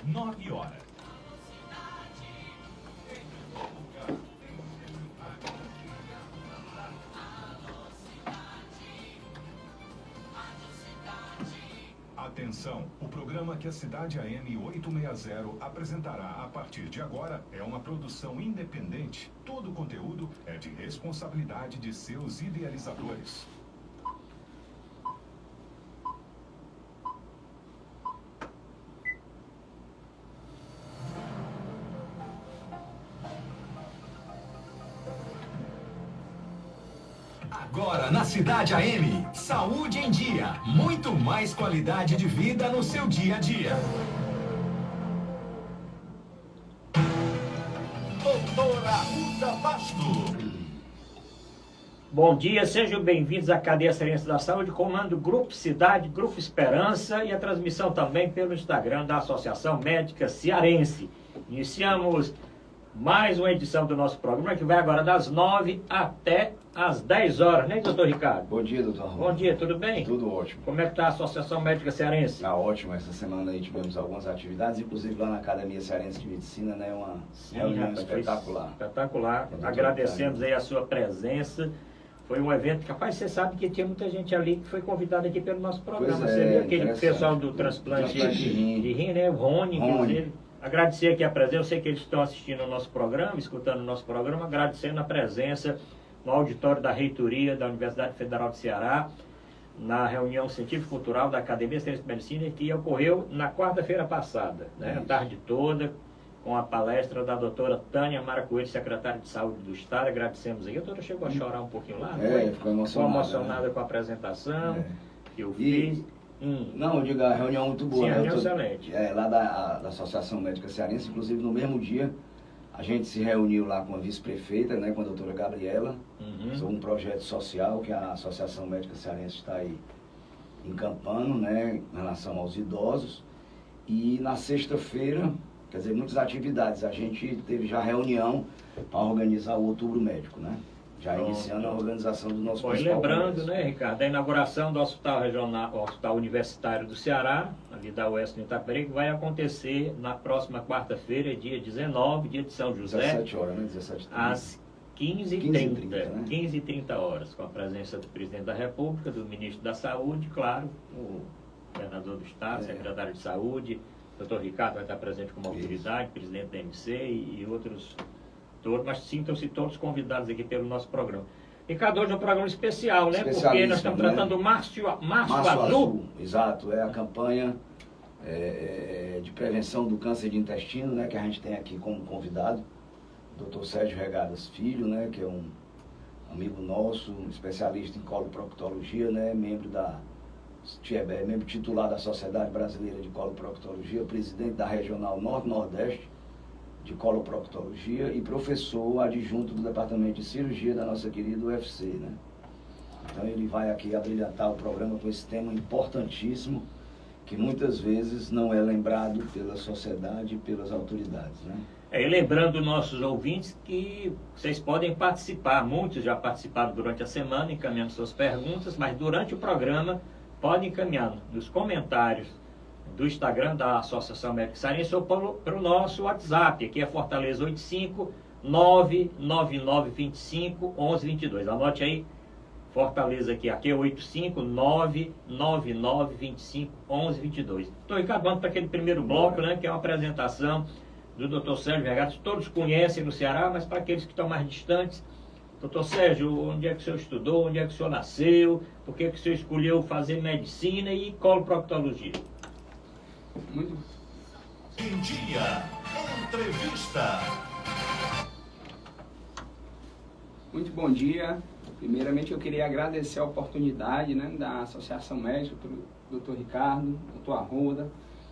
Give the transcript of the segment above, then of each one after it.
9 horas. Atenção, o programa que a Cidade AM 860 apresentará a partir de agora é uma produção independente. Todo o conteúdo é de responsabilidade de seus idealizadores. Agora na Cidade AM, saúde em dia, muito mais qualidade de vida no seu dia a dia. Doutora Ruta Basto. Bom dia, sejam bem-vindos à Cadeia Cearense da Saúde, comando Grupo Cidade, Grupo Esperança e a transmissão também pelo Instagram da Associação Médica Cearense. Iniciamos mais uma edição do nosso programa, que vai agora das 9 até às 10 horas, né, doutor Ricardo? Bom dia, doutor Armando. Bom dia, tudo bem? Tudo ótimo. Como é que está a Associação Médica Cearense? Está ótimo. Essa semana aí tivemos algumas atividades, inclusive lá na Academia Cearense de Medicina, né, uma reunião espetacular. Espetacular. Agradecemos aí a sua presença. Foi um evento, capaz, você sabe que tinha muita gente ali que foi convidada aqui pelo nosso programa. Pois você é, viu aquele pessoal do transplante de rim, né? O Rony, inclusive. Agradecer aqui a presença, eu sei que eles estão assistindo o nosso programa, escutando o nosso programa, agradecendo a presença no auditório da Reitoria da Universidade Federal do Ceará, na reunião científico-cultural da Academia Cearense de Medicina, que ocorreu na quarta-feira passada, né? A tarde toda, com a palestra da doutora Tânia Mara Coelho, secretária de Saúde do Estado. Agradecemos aí. A doutora chegou a chorar um pouquinho lá, não ficou emocionada, né? Com a apresentação que eu fiz. Não, eu digo, a reunião muito boa. Sim, reunião excelente. Lá da Associação Médica Cearense, inclusive no mesmo dia, a gente se reuniu lá com a vice-prefeita, né, com a doutora Gabriela, sobre um projeto social que a Associação Médica Cearense está aí encampando, né, em relação aos idosos. E na sexta-feira, quer dizer, muitas atividades. A gente teve já reunião para organizar o Outubro Médico, né? Já iniciando a organização do nosso principal lembrando, né, Ricardo, a inauguração do Hospital Regional, Hospital Universitário do Ceará, ali da UES no Itaperi, que vai acontecer na próxima quarta-feira, dia 19, dia de São José. 17 horas, né? 17h30. Às 15h30, né? 15h30 horas, com a presença do Presidente da República, do Ministro da Saúde, claro, o Governador do Estado, Secretário de Saúde, Dr. Ricardo vai estar presente como autoridade, Presidente da MC e outros todos, mas sintam-se todos convidados aqui pelo nosso programa. Ricardo, hoje é um programa especial, né? Porque nós estamos tratando do Março Azul. Exato, é a campanha de prevenção do câncer de intestino, né? Que a gente tem aqui como convidado, Dr. Sérgio Regadas Filho, né? Que é um amigo nosso, um especialista em coloproctologia, né? Membro titular da Sociedade Brasileira de Coloproctologia, presidente da Regional Norte-Nordeste de Coloproctologia e professor adjunto do Departamento de Cirurgia da nossa querida UFC, né? Então ele vai aqui abrilhantar o programa com esse tema importantíssimo, que muitas vezes não é lembrado pela sociedade e pelas autoridades, né? E lembrando nossos ouvintes que vocês podem participar, muitos já participaram durante a semana, encaminhando suas perguntas, mas durante o programa podem encaminhar nos comentários do Instagram da Associação Médica Cearense ou pelo nosso WhatsApp, aqui é Fortaleza 85 99925 1122. Anote aí, Fortaleza aqui é 85 99925 1122. Então, Ricardo, vamos para aquele primeiro bloco, né, que é uma apresentação do Dr. Sérgio Regadas. Todos conhecem no Ceará, mas para aqueles que estão mais distantes, Dr. Sérgio, onde é que o senhor estudou, onde é que o senhor nasceu, por que o senhor escolheu fazer medicina e coloproctologia? Muito. Em dia, entrevista. Muito bom dia. Primeiramente, eu queria agradecer a oportunidade, né, da Associação Médica, do Dr. Ricardo, Dr. Arruda,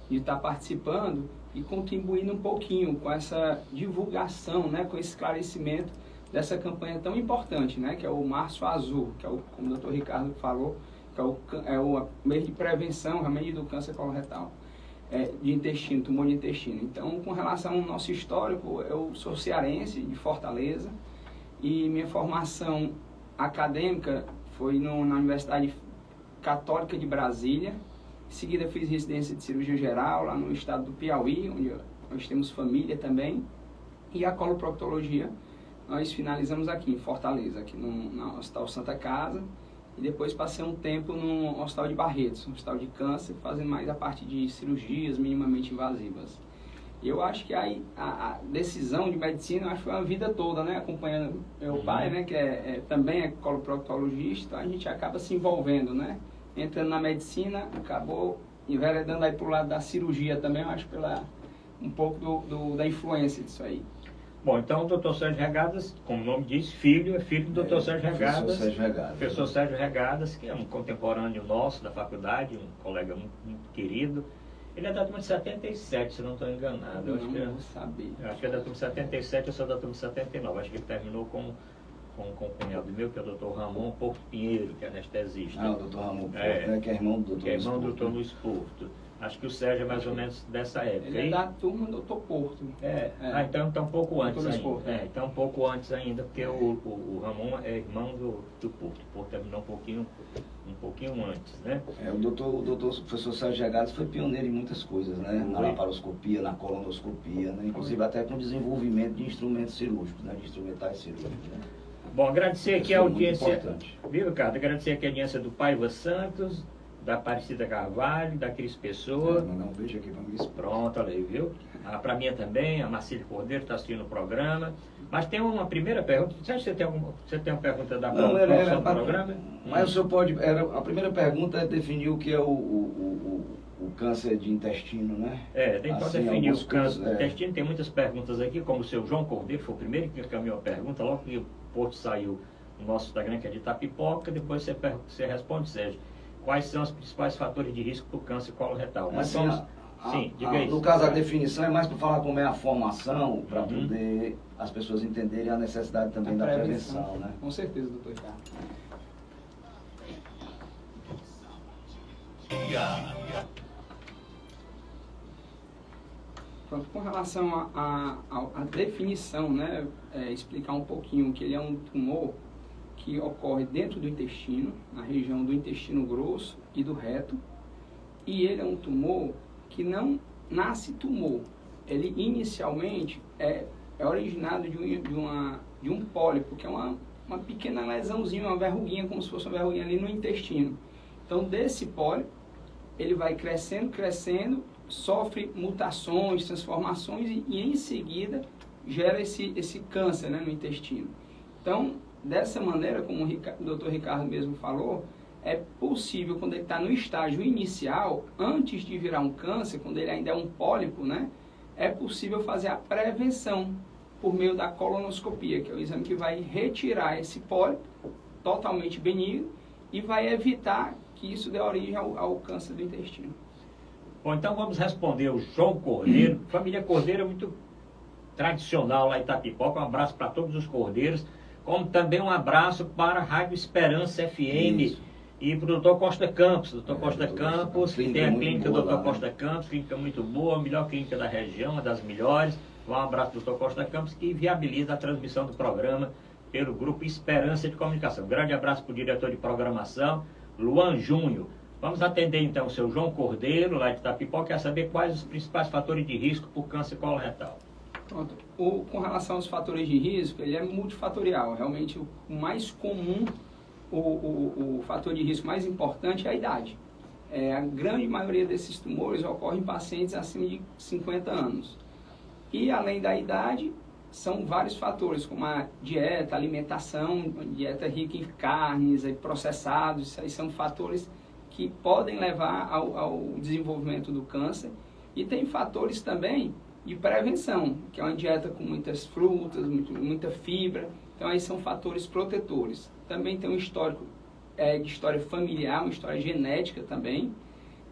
de estar participando e contribuindo um pouquinho com essa divulgação, né, com esse esclarecimento dessa campanha tão importante, né, que é o Março Azul, que é como o Dr. Ricardo falou, que é o mês de prevenção realmente do câncer coloretal. De intestino, tumor de intestino. Então, com relação ao nosso histórico, eu sou cearense, de Fortaleza, e minha formação acadêmica foi na Universidade Católica de Brasília, Em seguida fiz residência de cirurgia geral lá no estado do Piauí, onde nós temos família também. E a coloproctologia nós finalizamos aqui em Fortaleza, aqui no Hospital Santa Casa. E depois passei um tempo no Hospital de Barretos, um hospital de câncer, fazendo mais a parte de cirurgias minimamente invasivas. E eu acho que a decisão de medicina, eu acho que foi uma vida toda, né? Acompanhando meu pai, né? Que também é coloproctologista, a gente acaba se envolvendo, né? Entrando na medicina, acabou enveredando aí pro lado da cirurgia também, eu acho, um pouco da influência disso aí. Bom, então o Dr. Sérgio Regadas, como o nome diz, filho do Dr. Sérgio Regadas. Professor Sérgio Regadas, que é um contemporâneo nosso da faculdade, um colega muito querido. Ele é da turma de 77, se não estou enganado. Não vou saber. Eu acho que é da turma de 77, eu sou da turma de 79. Acho que ele terminou com o cunhado meu, que é o Dr. Ramon Porto Pinheiro, que é anestesista. Ah, o Dr. Ramon Porto, né, que é irmão do Dr. Que é irmão do Dr. Luiz Porto. Acho que o Sérgio é mais ou menos dessa época. Ele é da turma do Dr. Porto. Então um pouco antes ainda. Porto, então um pouco antes ainda, porque o Ramon é irmão do Porto. O Porto terminou um pouquinho antes, né? O doutor professor Sérgio Regadas foi pioneiro em muitas coisas, né? Na laparoscopia, na colonoscopia, né? Inclusive até com desenvolvimento de instrumentos cirúrgicos, né? De instrumentais cirúrgicos, né? Bom, agradecer aqui a audiência. Viu, Ricardo? Agradecer aqui a audiência do Paiva Santos, da Aparecida Carvalho, da Cris Pessoa. Mandar um beijo aqui para mim. Pronto, olha aí, viu? Para mim também, a Marcília Cordeiro está assistindo o programa. Mas tem uma primeira pergunta. Você acha que você tem uma pergunta da produção do programa? Mas o senhor pode... a primeira pergunta é definir o que é o câncer de intestino, né? Tem que definir o câncer de intestino. Tem muitas perguntas aqui, como o seu João Cordeiro, foi o primeiro que encaminhou a pergunta, logo que o Porto saiu no nosso Instagram, que é de Itapipoca, depois você responde, Sérgio. Quais são os principais fatores de risco para o câncer coloretal? Mas sim, diga isso. No caso, a definição é mais para falar como é a formação, para poder as pessoas entenderem a necessidade também da prevenção, né? Com certeza, doutor Ricardo. Pronto, com relação à definição, né? Explicar um pouquinho que ele é um tumor que ocorre dentro do intestino, na região do intestino grosso e do reto, e ele é um tumor que não nasce tumor. Ele inicialmente é originado de um pólipo, que é uma pequena lesãozinha, uma verruguinha, como se fosse uma verruguinha ali no intestino. Então, desse pólipo, ele vai crescendo, sofre mutações, transformações e em seguida gera esse câncer, né, no intestino. Então, dessa maneira, como o Dr. Ricardo mesmo falou, é possível, quando ele está no estágio inicial, antes de virar um câncer, quando ele ainda é um pólipo, né, é possível fazer a prevenção por meio da colonoscopia, que é o exame que vai retirar esse pólipo totalmente benigno e vai evitar que isso dê origem ao câncer do intestino. Bom, então vamos responder o João Cordeiro. Família Cordeiro é muito tradicional lá em Itapipoca. Um abraço para todos os cordeiros. Como também um abraço para a Rádio Esperança FM. Isso. E para o Dr. Costa Campos. Dr. Costa Campos, que tem a clínica do Dr. Costa Campos, clínica muito boa, a melhor clínica da região, uma das melhores. Um abraço para o Dr. Costa Campos, que viabiliza a transmissão do programa pelo Grupo Esperança de Comunicação. Um grande abraço para o diretor de programação, Luan Júnior. Vamos atender então o seu João Cordeiro, lá de Itapipoca, quer saber quais os principais fatores de risco para o câncer coloretal. Pronto. Com relação aos fatores de risco, ele é multifatorial. Realmente, o mais comum, o fator de risco mais importante é a idade. A grande maioria desses tumores ocorre em pacientes acima de 50 anos. E, além da idade, são vários fatores, como a dieta, alimentação, dieta rica em carnes, processados. Isso aí são fatores que podem levar ao desenvolvimento do câncer. E tem fatores também de prevenção, que é uma dieta com muitas frutas, muita fibra. Então, aí são fatores protetores. Também tem um histórico de história familiar, uma história genética também,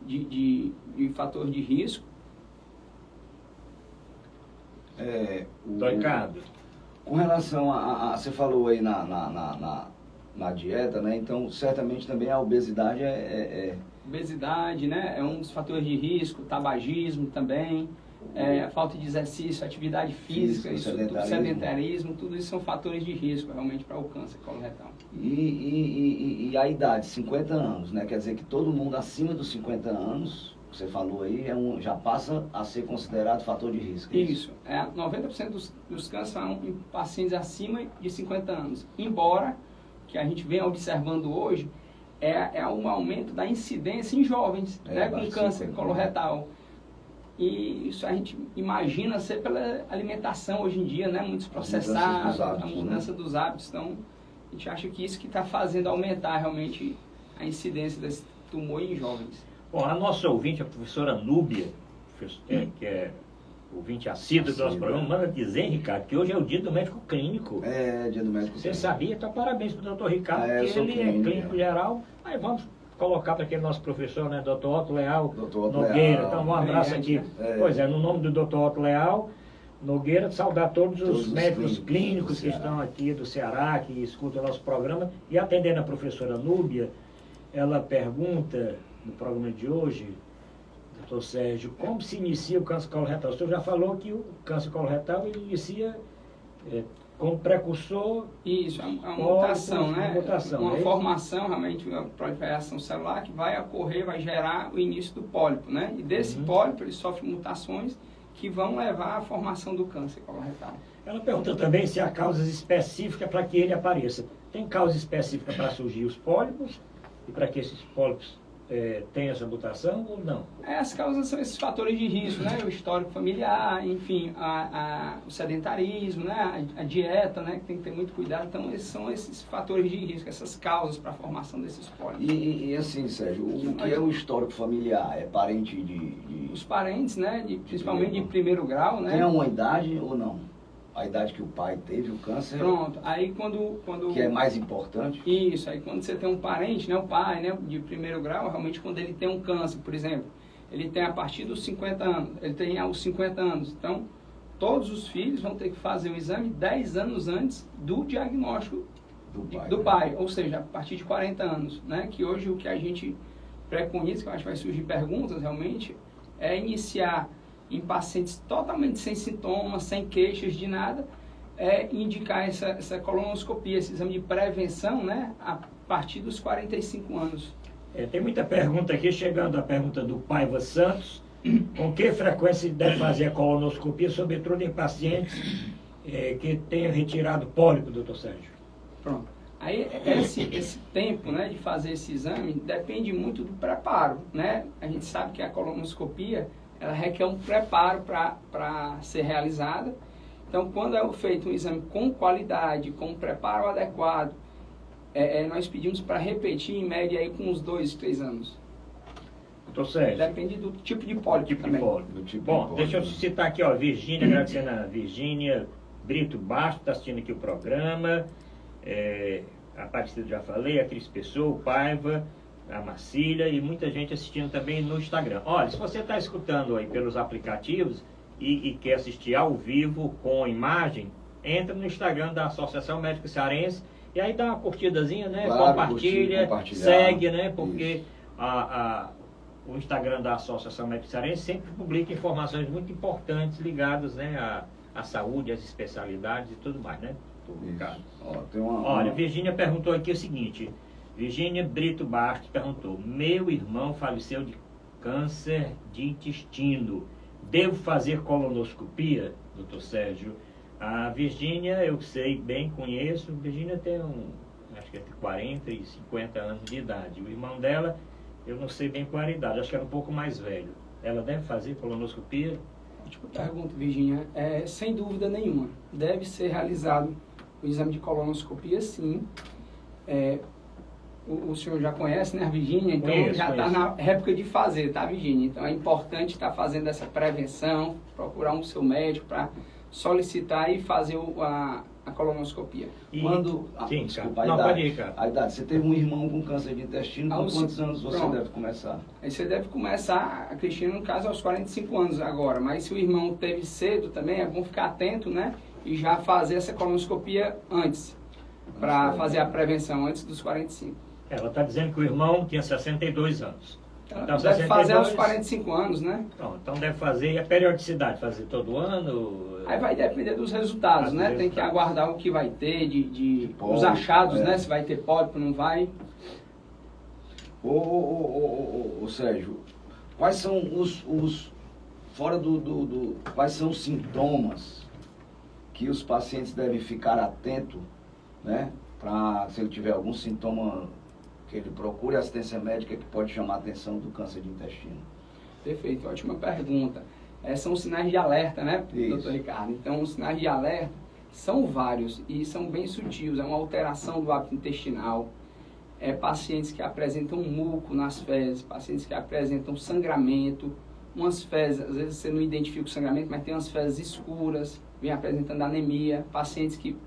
de fator de risco. Ricardo. Com relação você falou aí na dieta, né? Então, certamente também a obesidade Obesidade, né? É um dos fatores de risco, tabagismo também. a falta de exercício, atividade física, sedentarismo, tudo isso são fatores de risco realmente para o câncer coloretal. E a idade, 50 anos, né? Quer dizer que todo mundo acima dos 50 anos, você falou aí, já passa a ser considerado fator de risco. Isso. 90% dos cânceres são em pacientes acima de 50 anos. Embora, que a gente vem observando hoje, é um aumento da incidência em jovens, né, com câncer coloretal. E isso a gente imagina ser pela alimentação hoje em dia, né, muitos processados, a mudança dos hábitos. Então, a gente acha que isso que está fazendo aumentar realmente a incidência desse tumor em jovens. Bom, a nossa ouvinte, a professora Núbia, que é ouvinte assíduo do nosso programa, manda dizer, Ricardo, que hoje é o dia do médico clínico. Dia do médico clínico. Você sabia? Então, parabéns para o doutor Ricardo, que ele é clínico geral. Aí vamos colocar para aquele nosso professor, né, doutor Otto Leal Nogueira. Então, um abraço aqui. Pois é, no nome do doutor Otto Leal Nogueira, saudar todos os médicos clínicos que estão aqui do Ceará, que escutam o nosso programa. E atendendo a professora Núbia, ela pergunta, no programa de hoje, doutor Sérgio, como se inicia o câncer coloretal? O senhor já falou que o câncer coloretal ele inicia como precursor... Isso, é uma mutação, né? Uma formação, realmente, uma proliferação celular que vai ocorrer, vai gerar o início do pólipo, né? E desse pólipo ele sofre mutações que vão levar à formação do câncer coloretal. Ela pergunta também se há causas específicas para que ele apareça. Tem causa específica para surgir os pólipos e para que esses pólipos tem essa mutação ou não? As causas são esses fatores de risco, né? O histórico familiar, enfim, o sedentarismo, né? A dieta, né? Que tem que ter muito cuidado. Então, esses são esses fatores de risco, essas causas para a formação desses pólipos. E assim, Sérgio, o que é o histórico familiar? É parente de... Os parentes, né? Principalmente de primeiro grau, né? Tem uma idade ou não? A idade que o pai teve o câncer. Pronto, aí quando... Que é mais importante. Isso, aí quando você tem um parente, né, o pai, né, de primeiro grau, realmente quando ele tem um câncer, por exemplo, ele tem a partir dos 50 anos, ele tem aos 50 anos. Então, todos os filhos vão ter que fazer o exame 10 anos antes do diagnóstico do pai, ou seja, a partir de 40 anos, né, que hoje o que a gente preconiza, que eu acho que vai surgir perguntas realmente, é iniciar em pacientes totalmente sem sintomas, sem queixas de nada, indicar essa colonoscopia, esse exame de prevenção, né, a partir dos 45 anos. Tem muita pergunta aqui, chegando a pergunta do Paiva Santos, com que frequência deve fazer a colonoscopia, sobretudo em pacientes que tenham retirado pólipo, doutor Sérgio? Pronto. Aí esse tempo, né, de fazer esse exame depende muito do preparo, né? A gente sabe que a colonoscopia ela requer um preparo para ser realizada. Então, quando é feito um exame com qualidade, com um preparo adequado, nós pedimos para repetir em média aí com uns 2, 3 anos. Doutor Sérgio. Depende do tipo de pólipo também. Bom, deixa eu citar aqui, ó, Virgínia, agradecendo a Virgínia Brito Bastos, está assistindo aqui o programa. A Aparecida já falei, a Cris Pessoa, o Paiva, a Marcília e muita gente assistindo também no Instagram. Olha, se você está escutando aí pelos aplicativos e quer assistir ao vivo com imagem, entra no Instagram da Associação Médica Cearense e aí dá uma curtidazinha, né? Claro, compartilha, segue, né? Porque o Instagram da Associação Médica Cearense sempre publica informações muito importantes ligadas, né, à saúde, às especialidades e tudo mais, né? Olha, Virgínia perguntou aqui o seguinte... Virgínia Brito Bastos perguntou: meu irmão faleceu de câncer de intestino. Devo fazer colonoscopia, doutor Sérgio? A Virgínia, eu sei bem, conheço. Virgínia tem acho que entre 40 e 50 anos de idade. O irmão dela, eu não sei bem qual era a idade, acho que era um pouco mais velho. Ela deve fazer colonoscopia? Pergunta, Virgínia. Sem dúvida nenhuma. Deve ser realizado o exame de colonoscopia, sim. O senhor já conhece, né, a Virgínia? Então já está na época de fazer, tá, Virgínia? Então é importante estar fazendo essa prevenção, procurar um seu médico para solicitar e fazer a colonoscopia. Desculpa, a idade. Você teve um irmão com câncer de intestino, com quantos anos você deve começar? Aí você deve começar, a Cristina, no caso, aos 45 anos agora. Mas se o irmão teve cedo também, é bom ficar atento, né? E já fazer essa colonoscopia antes, para fazer a prevenção antes dos 45. Ela está dizendo que o irmão tinha 62 anos. Então, deve fazer aos 45 anos, né? Então deve fazer, e a periodicidade, fazer todo ano? Aí vai depender dos resultados, né? Tem que aguardar o que vai ter, os achados, né? Se vai ter pólipo, não vai. Ô Sérgio, quais são quais são os sintomas que os pacientes devem ficar atentos, né? Para, se ele tiver algum sintoma, que ele procure assistência médica que pode chamar a atenção do câncer de intestino. Perfeito, ótima pergunta. São sinais de alerta, né, Isso. doutor Ricardo? Então, os sinais de alerta são vários e são bem sutis. É uma alteração do hábito intestinal, pacientes que apresentam muco nas fezes, pacientes que apresentam sangramento, umas fezes, às vezes você não identifica o sangramento, mas tem umas fezes escuras, vem apresentando anemia, pacientes que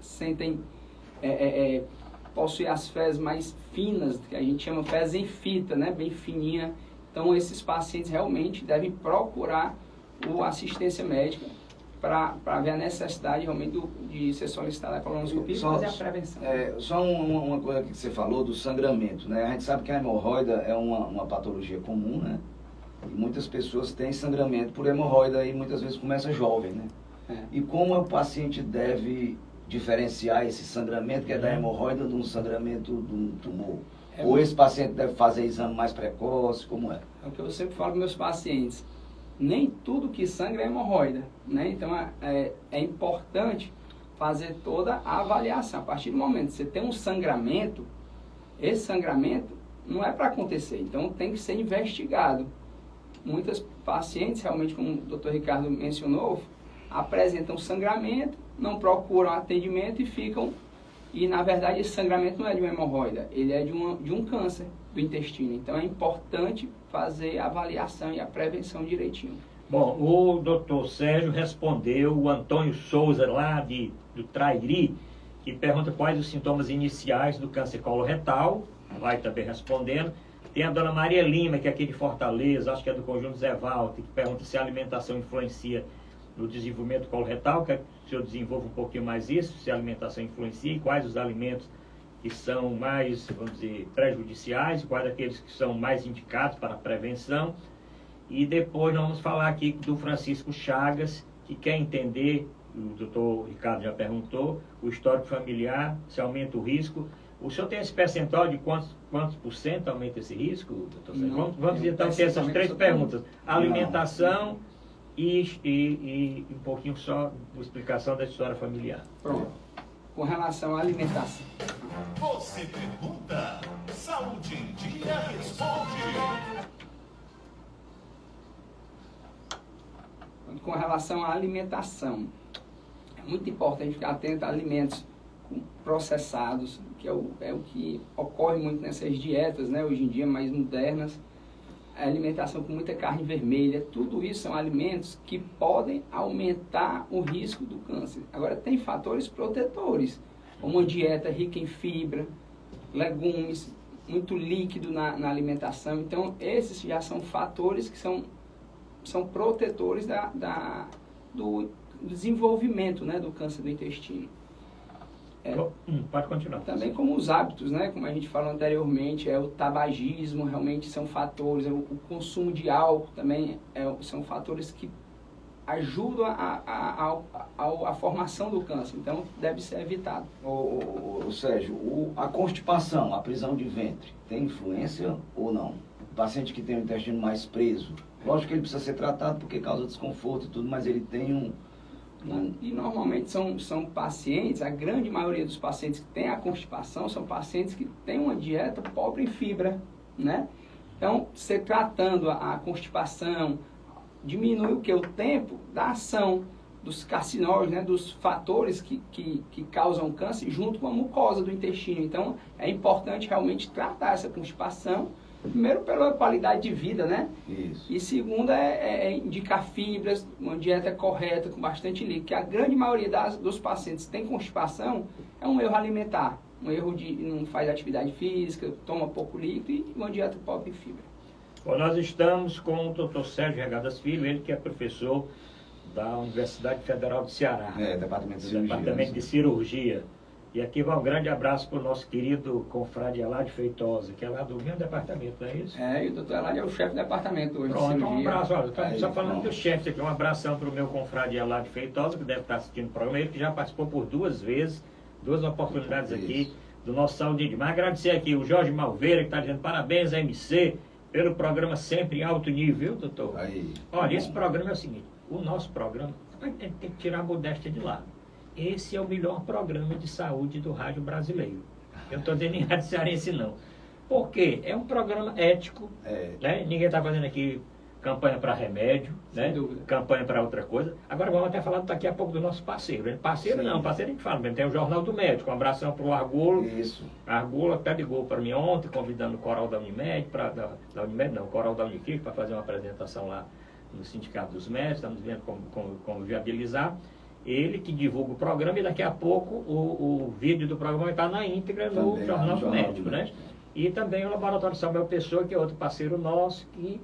sentem... possui as fezes mais finas, que a gente chama fezes em fita, né, bem fininha. Então, esses pacientes realmente devem procurar a assistência médica para ver a necessidade realmente de ser solicitada a colonoscopia e fazer a prevenção. Só uma coisa que você falou do sangramento, né? A gente sabe que a hemorroida é uma patologia comum, né? E muitas pessoas têm sangramento por hemorroida e muitas vezes começa jovem, né? E como o paciente deve diferenciar esse sangramento que é da hemorroida de um sangramento de um tumor? Ou esse paciente deve fazer exame mais precoce, como é? É o que eu sempre falo para meus pacientes. Nem tudo que sangra é hemorroida, né? Então, é importante fazer toda a avaliação. A partir do momento que você tem um sangramento, esse sangramento não é para acontecer. Então, tem que ser investigado. Muitas pacientes, realmente, como o Dr. Ricardo mencionou, apresentam sangramento, não procuram atendimento e ficam... E, na verdade, esse sangramento não é de uma hemorroida, ele é de um câncer do intestino. Então, é importante fazer a avaliação e a prevenção direitinho. Bom, o doutor Sérgio respondeu o Antônio Souza, lá do Trairi, que pergunta quais os sintomas iniciais do câncer coloretal, vai também respondendo. Tem a dona Maria Lima, que é aqui de Fortaleza, acho que é do Conjunto Zé Walter, que pergunta se a alimentação influencia no desenvolvimento coloretal. Quer que o senhor desenvolva um pouquinho mais isso, se a alimentação influencia, e quais os alimentos que são mais, vamos dizer, prejudiciais, quais aqueles que são mais indicados para a prevenção. E depois nós vamos falar aqui do Francisco Chagas, que quer entender, o doutor Ricardo já perguntou, o histórico familiar, se aumenta o risco. O senhor tem esse percentual de quantos % aumenta esse risco, doutor Sérgio? Vamos então ter essas três perguntas. Alimentação e um pouquinho só de explicação da história familiar. Pronto. Com relação à alimentação. Você pergunta, Saúde em Dia responde. Com relação à alimentação, é muito importante ficar atento a alimentos processados, que é o que ocorre muito nessas dietas, né, hoje em dia mais modernas. A alimentação com muita carne vermelha, tudo isso são alimentos que podem aumentar o risco do câncer. Agora, tem fatores protetores, como uma dieta rica em fibra, legumes, muito líquido na alimentação. Então, esses já são fatores que são protetores do desenvolvimento, né, do câncer do intestino. Pode continuar. Também como os hábitos, né, como a gente falou anteriormente, o tabagismo realmente são fatores, o consumo de álcool também são fatores que ajudam a formação do câncer, então deve ser evitado. Sérgio, a constipação, a prisão de ventre, tem influência ou não? O paciente que tem o intestino mais preso, lógico que ele precisa ser tratado porque causa desconforto e tudo, mas ele tem E normalmente são pacientes, a grande maioria dos pacientes que têm a constipação são pacientes que têm uma dieta pobre em fibra, né? Então, você tratando a constipação, diminui o tempo da ação dos carcinógenos, né? Dos fatores que causam câncer junto com a mucosa do intestino. Então, é importante realmente tratar essa constipação. Primeiro, pela qualidade de vida, né? Isso. E segundo, indicar fibras, uma dieta correta, com bastante líquido. Que a grande maioria dos pacientes que tem constipação é um erro alimentar. Um erro de não faz atividade física, toma pouco líquido e uma dieta pobre em fibra. Bom, nós estamos com o Dr. Sérgio Regadas Filho, ele que é professor da Universidade Federal do Ceará. Departamento de Cirurgia. Departamento de Cirurgia. E aqui vai um grande abraço para o nosso querido confrade Eladio Feitosa, que é lá do mesmo departamento, não é isso? E o doutor Eladio é o chefe do departamento hoje. Pronto, um abraço. Olha, estamos só falando dos chefes aqui. Um abração para o meu confrade Eladio Feitosa, que deve estar assistindo o programa. Ele que já participou por 2 vezes, 2 oportunidades aqui do nosso Saúde. Mas agradecer aqui o Jorge Malveira, que está dizendo parabéns à MC pelo programa sempre em alto nível, doutor. Olha, esse programa é o seguinte, o nosso programa, a gente tem que tirar a modéstia de lado. Esse é o melhor programa de saúde do rádio brasileiro. Eu não estou dizendo em rádio cearense, não. Por quê? É um programa ético, né? Ninguém está fazendo aqui campanha para remédio, né? Campanha para outra coisa. Agora vamos até falar daqui a pouco do nosso parceiro. Né? Parceiro não, parceiro a gente fala, tem o Jornal do Médico. Um abração para o Argolo. Isso. Argolo até ligou para mim ontem, convidando o Coral da Unimed, o Coral da Uniquic, para fazer uma apresentação lá no Sindicato dos Médicos. Estamos vendo como viabilizar. Ele que divulga o programa e daqui a pouco o vídeo do programa vai estar na íntegra no Jornal do Médico, né? E também o Laboratório Samuel Pessoa, que é outro parceiro nosso, que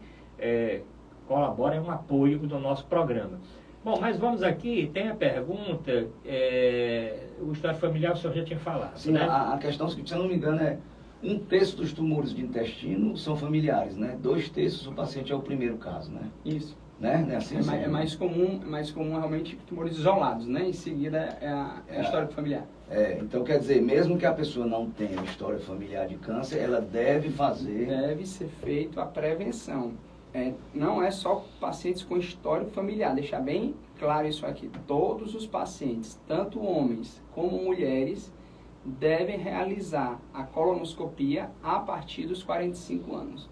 colabora, é um apoio do nosso programa. Bom, mas vamos aqui, tem a pergunta, o história familiar o senhor já tinha falado. Sim, né? A questão, se eu não me engano, é 1/3 dos tumores de intestino são familiares, né? 2/3 o paciente é o primeiro caso, né? Isso. Né? Assim, é mais comum realmente tumores isolados, né? Em seguida é a história familiar. Então quer dizer, mesmo que a pessoa não tenha história familiar de câncer, ela deve fazer... Deve ser feito a prevenção. Não é só pacientes com histórico familiar, deixar bem claro isso aqui. Todos os pacientes, tanto homens como mulheres, devem realizar a colonoscopia a partir dos 45 anos.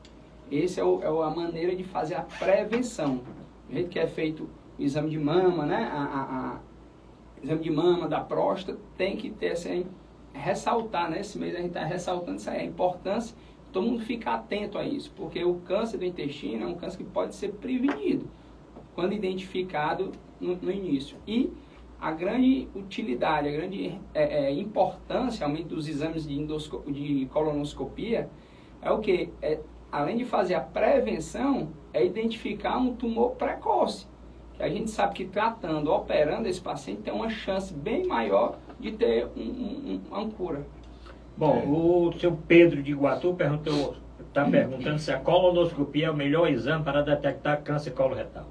Essa é a maneira de fazer a prevenção. Do jeito que é feito o exame de mama, né? Exame de mama, da próstata, tem que ter ressaltar, né? Esse mês a gente está ressaltando isso aí, a importância. Todo mundo fica atento a isso, porque o câncer do intestino é um câncer que pode ser prevenido quando identificado no início. E a grande utilidade, a grande importância, realmente, dos exames de colonoscopia é o quê? Além de fazer a prevenção, é identificar um tumor precoce. Que a gente sabe que tratando, operando esse paciente, tem uma chance bem maior de ter uma cura. Bom, o seu Pedro de Iguatu está perguntando se a colonoscopia é o melhor exame para detectar câncer coloretal.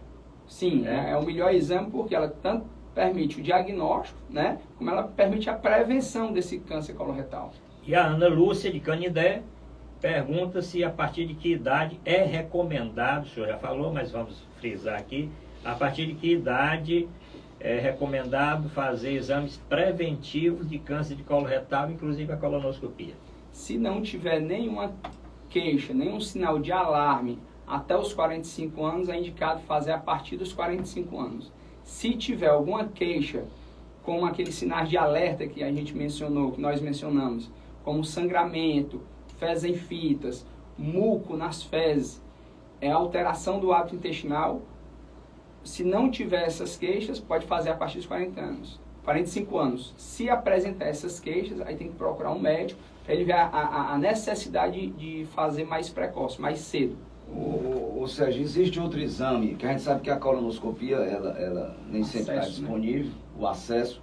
Sim, é o melhor exame porque ela tanto permite o diagnóstico, né, como ela permite a prevenção desse câncer coloretal. E a Ana Lúcia de Canidé pergunta se a partir de que idade é recomendado, o senhor já falou, mas vamos frisar aqui, a partir de que idade é recomendado fazer exames preventivos de câncer de colo retal, inclusive a colonoscopia. Se não tiver nenhuma queixa, nenhum sinal de alarme até os 45 anos, é indicado fazer a partir dos 45 anos. Se tiver alguma queixa, como aqueles sinais de alerta que a gente mencionou, que nós mencionamos, como sangramento, fezes em fitas, muco nas fezes, alteração do hábito intestinal. Se não tiver essas queixas, pode fazer a partir dos 45 anos. Se apresentar essas queixas, aí tem que procurar um médico para ele ver a necessidade de fazer mais precoce, mais cedo. Ou seja, existe outro exame, que a gente sabe que a colonoscopia, ela nem sempre está disponível, né? O acesso.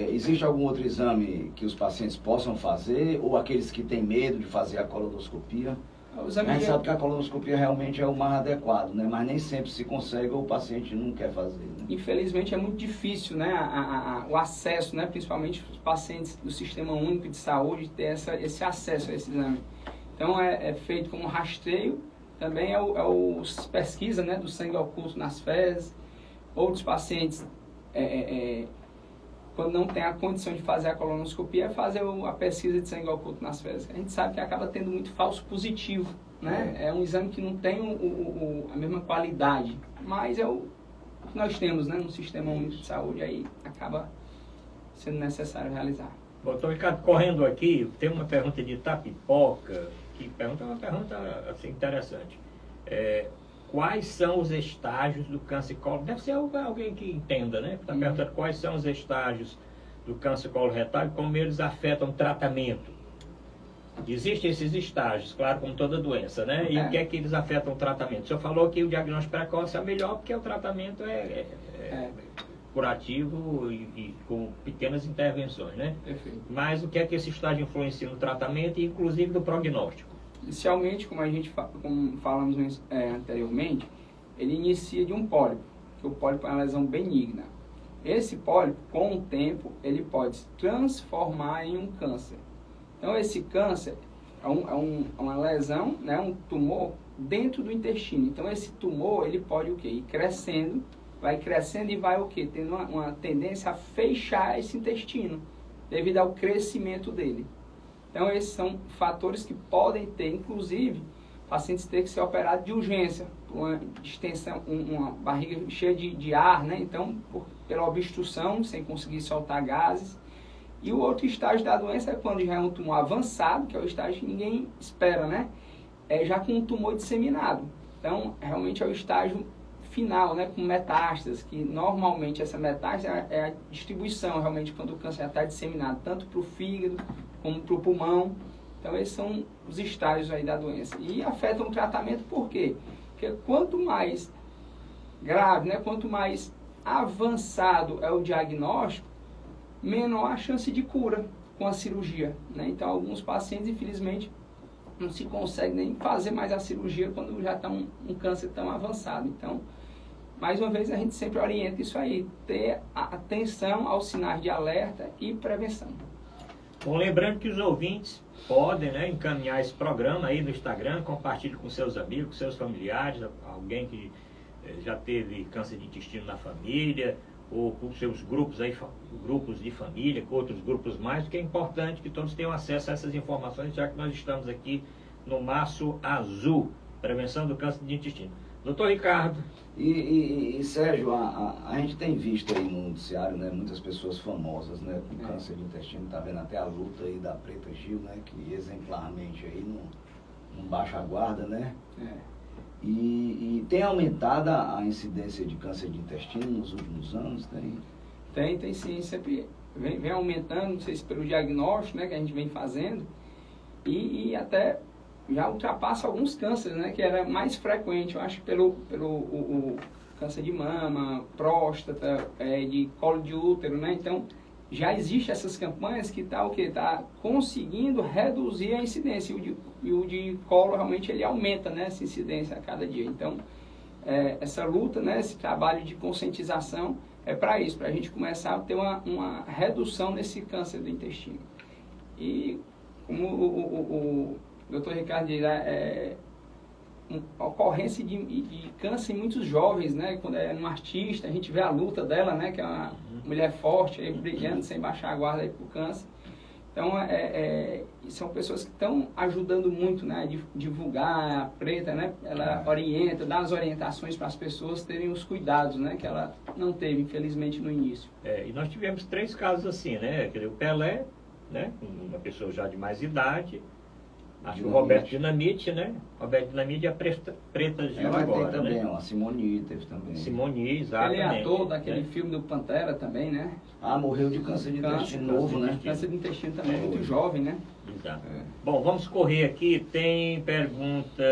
Existe algum outro exame que os pacientes possam fazer, ou aqueles que têm medo de fazer a colonoscopia? A gente sabe que a colonoscopia realmente é o mais adequado, né? Mas nem sempre se consegue ou o paciente não quer fazer. Né? Infelizmente é muito difícil, né? O acesso, né? Principalmente os pacientes do Sistema Único de Saúde, ter esse acesso a esse exame. Então é feito como rastreio, também pesquisa, né? Do sangue oculto nas fezes. Outros pacientes, quando não tem a condição de fazer a colonoscopia, é fazer a pesquisa de sangue oculto nas fezes. A gente sabe que acaba tendo muito falso positivo, né? É um exame que não tem a mesma qualidade, mas é o que nós temos, né? No Sistema Único de Saúde, aí acaba sendo necessário realizar. Bom, então, Ricardo, correndo aqui, tem uma pergunta de Itapipoca, que pergunta uma pergunta assim, interessante. Quais são os estágios do câncer colo? Deve ser alguém que entenda, né? Está perguntando quais são os estágios do câncer coloretal e como eles afetam o tratamento. Existem esses estágios, claro, como toda doença, né? E o que é que eles afetam o tratamento? O senhor falou que o diagnóstico precoce é melhor porque o tratamento curativo e com pequenas intervenções, né? Perfeito. Mas o que é que esse estágio influencia no tratamento e inclusive no prognóstico? Inicialmente, como falamos anteriormente, ele inicia de um pólipo, que o pólipo é uma lesão benigna. Esse pólipo, com o tempo, ele pode se transformar em um câncer. Então, esse câncer é uma lesão, né, um tumor dentro do intestino. Então, esse tumor, ele pode o quê? Ir crescendo, vai crescendo e vai o quê? Tendo uma tendência a fechar esse intestino, devido ao crescimento dele. Então, esses são fatores que podem ter, inclusive, pacientes ter que ser operados de urgência, por uma distensão, uma barriga cheia de ar, né? Então, pela obstrução, sem conseguir soltar gases. E o outro estágio da doença é quando já é um tumor avançado, que é o estágio que ninguém espera, né? É já com um tumor disseminado. Então, realmente é o estágio final, né? Com metástases, que normalmente essa metástase é a distribuição, realmente, quando o câncer já está disseminado, tanto para o fígado como para o pulmão. Então, esses são os estágios aí da doença. E afetam o tratamento por quê? Porque quanto mais grave, né? Quanto mais avançado é o diagnóstico, menor a chance de cura com a cirurgia, né? Então, alguns pacientes, infelizmente, não se consegue nem fazer mais a cirurgia quando já está um câncer tão avançado. Então, mais uma vez, a gente sempre orienta isso aí, ter atenção aos sinais de alerta e prevenção. Bom, lembrando que os ouvintes podem, né, encaminhar esse programa aí no Instagram, compartilhe com seus amigos, seus familiares, alguém que já teve câncer de intestino na família, ou com seus grupos aí, grupos de família, com outros grupos mais, porque é importante que todos tenham acesso a essas informações, já que nós estamos aqui no Março Azul, prevenção do câncer de intestino. Doutor Ricardo. E Sérgio, a gente tem visto aí no noticiário, né, muitas pessoas famosas, né, com câncer de intestino, tá vendo até a luta aí da Preta Gil, né, que exemplarmente aí não baixa a guarda, né? E tem aumentado a incidência de câncer de intestino nos últimos anos? Tem sim, sempre vem aumentando, não sei se pelo diagnóstico, né, que a gente vem fazendo, e até já ultrapassa alguns cânceres, né, que era mais frequente, eu acho que pelo câncer de mama, próstata, de colo de útero, né, então já existem essas campanhas que tá conseguindo reduzir a incidência, e o de colo realmente ele aumenta, né, essa incidência a cada dia. Então, essa luta, né, esse trabalho de conscientização é para isso, para a gente começar a ter uma redução nesse câncer do intestino. E como o Dr. Ricardo diz, ocorrência de câncer em muitos jovens, né? Quando é uma artista, a gente vê a luta dela, né? Que é uma mulher forte, aí, brilhando, sem baixar a guarda aí pro câncer. Então, são pessoas que estão ajudando muito, né? A divulgar a Preta, né? Ela orienta, dá as orientações para as pessoas terem os cuidados, né? Que ela não teve, infelizmente, no início. E nós tivemos 3 casos assim, né? O Pelé, né? Uma pessoa já de mais idade. Acho que o Roberto Dinamite, né? Roberto Dinamite e a Preta Gil agora, tem também, né? A Simone teve também. Simone, exatamente. Ele é ator daquele filme do Pantera também, né? Morreu de câncer de intestino novo, né? Câncer de intestino também, muito jovem, né? Exato. Bom, vamos correr aqui. Tem pergunta,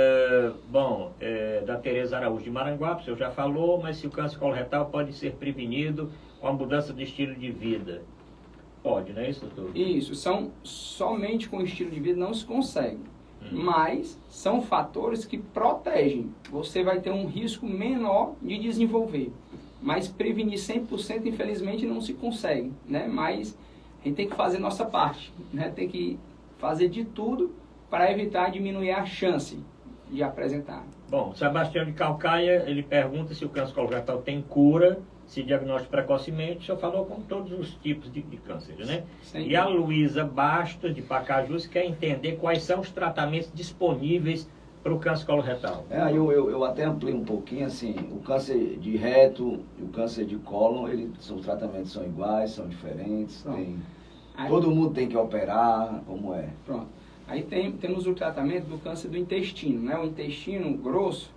da Tereza Araújo de Maranguape, o senhor já falou, mas se o câncer coloretal pode ser prevenido com a mudança de estilo de vida? Pode, não é isso, doutor? Isso, somente com o estilo de vida não se consegue. Mas são fatores que protegem. Você vai ter um risco menor de desenvolver. Mas prevenir 100%, infelizmente, não se consegue, né? Mas a gente tem que fazer nossa parte, né? Tem que fazer de tudo para evitar diminuir a chance de apresentar. Bom, Sebastião de Calcaia, ele pergunta se o câncer coloretal tem cura, se diagnóstico precocemente. O senhor falou com todos os tipos de câncer, né? Sim. E a Luísa Bastos, de Pacajus, quer entender quais são os tratamentos disponíveis para o câncer coloretal. Eu até amplio um pouquinho, assim, o câncer de reto e o câncer de cólon, os tratamentos são iguais, são diferentes, todo mundo tem que operar, como é? Pronto. Aí temos o tratamento do câncer do intestino, né? O intestino grosso,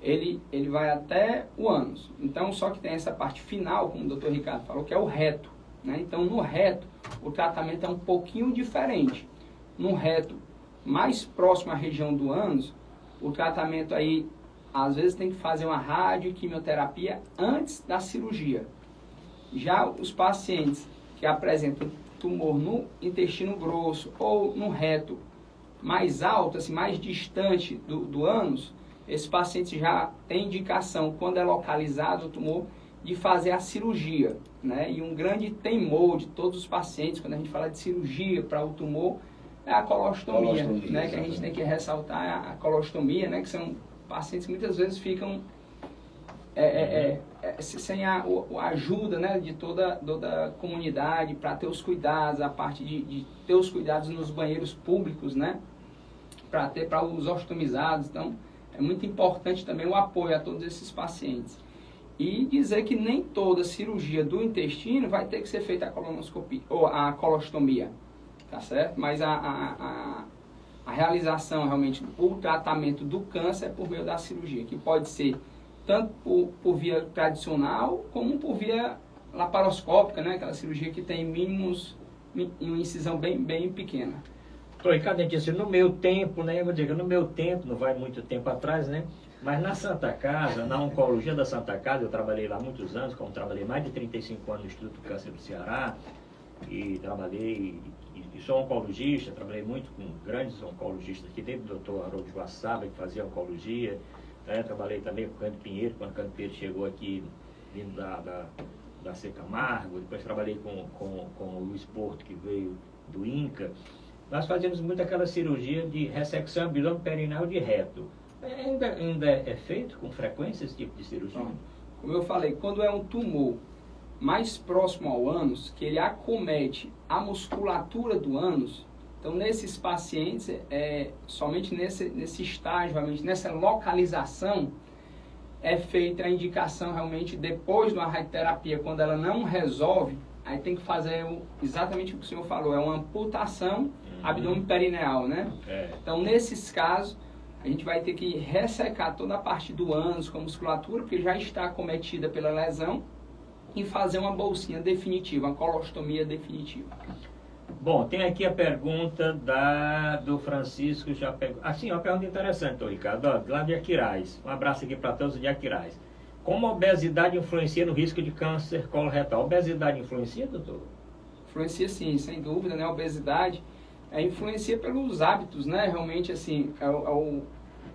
ele vai até o ânus. Então, só que tem essa parte final, como o Dr. Ricardo falou, que é o reto, né? Então, no reto, o tratamento é um pouquinho diferente. No reto, mais próximo à região do ânus, o tratamento aí, às vezes, tem que fazer uma radioquimioterapia antes da cirurgia. Já os pacientes que apresentam tumor no intestino grosso ou no reto mais alto, assim, mais distante do ânus, esses pacientes já têm indicação, quando é localizado o tumor, de fazer a cirurgia, né? E um grande temor de todos os pacientes, quando a gente fala de cirurgia para o tumor, é a colostomia, né? Que a gente tem que ressaltar a colostomia, né? Que são pacientes que muitas vezes ficam sem a ajuda, né, de toda a comunidade para ter os cuidados, a parte de ter os cuidados nos banheiros públicos, né, para os ostomizados. Então, é muito importante também o apoio a todos esses pacientes. E dizer que nem toda cirurgia do intestino vai ter que ser feita a colonoscopia ou a colostomia, tá certo? Mas a realização, realmente, o tratamento do câncer é por meio da cirurgia, que pode ser tanto por via tradicional, como por via laparoscópica, né? Aquela cirurgia que tem mínimos em uma incisão bem pequena. Ricardo, disse, no meu tempo, né? Eu vou dizer que no meu tempo, não vai muito tempo atrás, né? Mas na Santa Casa, na oncologia da Santa Casa, eu trabalhei lá muitos anos, como trabalhei mais de 35 anos no Instituto do Câncer do Ceará, e trabalhei, e sou oncologista, trabalhei muito com grandes oncologistas aqui dentro, o doutor Haroldo Guaçaba, que fazia oncologia, né? Trabalhei também com o Cândido Pinheiro, quando o Cândido Pinheiro chegou aqui, vindo da C. Camargo, depois trabalhei com o Luiz Porto, que veio do INCA. Nós fazíamos muito aquela cirurgia de ressecção abdômen-perineal de reto. Ainda é feito com frequência esse tipo de cirurgia? Como eu falei, quando é um tumor mais próximo ao ânus, que ele acomete a musculatura do ânus, então nesses pacientes, somente nesse estágio, realmente, nessa localização, é feita a indicação realmente depois de uma radioterapia, quando ela não resolve, aí tem que fazer exatamente o que o senhor falou, é uma amputação abdômen-perineal, né? Então nesses casos, a gente vai ter que ressecar toda a parte do ânus com a musculatura, porque já está acometida pela lesão, e fazer uma bolsinha definitiva, uma colostomia definitiva. Bom, tem aqui a pergunta do Francisco, já pegou. Assim, uma pergunta interessante, Ricardo, lá de Aquiraz. Um abraço aqui para todos de Aquiraz. Como a obesidade influencia no risco de câncer coloretal? A obesidade influencia, doutor? Influencia sim, sem dúvida, né? A obesidade influencia pelos hábitos, né? Realmente, assim,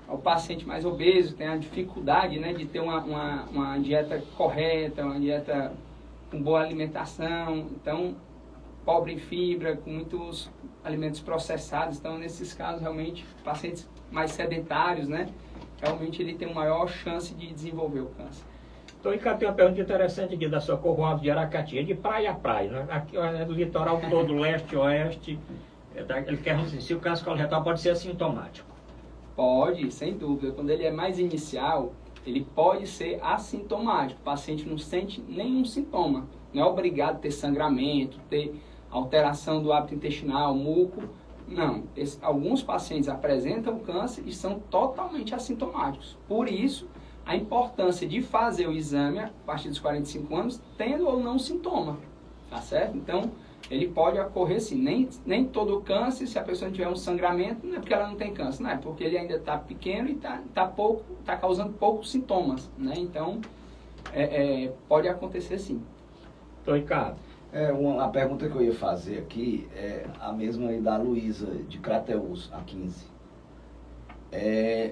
o paciente mais obeso tem a dificuldade, né, de ter uma dieta correta, uma dieta com boa alimentação, então, pobre em fibra, com muitos alimentos processados. Então, nesses casos, realmente, pacientes mais sedentários, né, realmente ele tem uma maior chance de desenvolver o câncer. Então, Ricardo, tem uma pergunta interessante aqui da Socorro Alves de Aracati, de praia a praia, né? Aqui é do litoral todo, leste, oeste. Ele quer dizer se o câncer coloretal pode ser assintomático. Pode, sem dúvida. Quando ele é mais inicial, ele pode ser assintomático. O paciente não sente nenhum sintoma. Não é obrigado a ter sangramento, ter alteração do hábito intestinal, muco. Não. Alguns pacientes apresentam câncer e são totalmente assintomáticos. Por isso, a importância de fazer o exame a partir dos 45 anos, tendo ou não sintoma. Tá certo? Então, ele pode ocorrer sim. Nem todo câncer, se a pessoa tiver um sangramento, não é porque ela não tem câncer, não é porque ele ainda está pequeno e está causando poucos sintomas, né? Então, pode acontecer sim. Então, Ricardo. Uma pergunta que eu ia fazer aqui é a mesma aí da Luísa, de Crateús, a 15.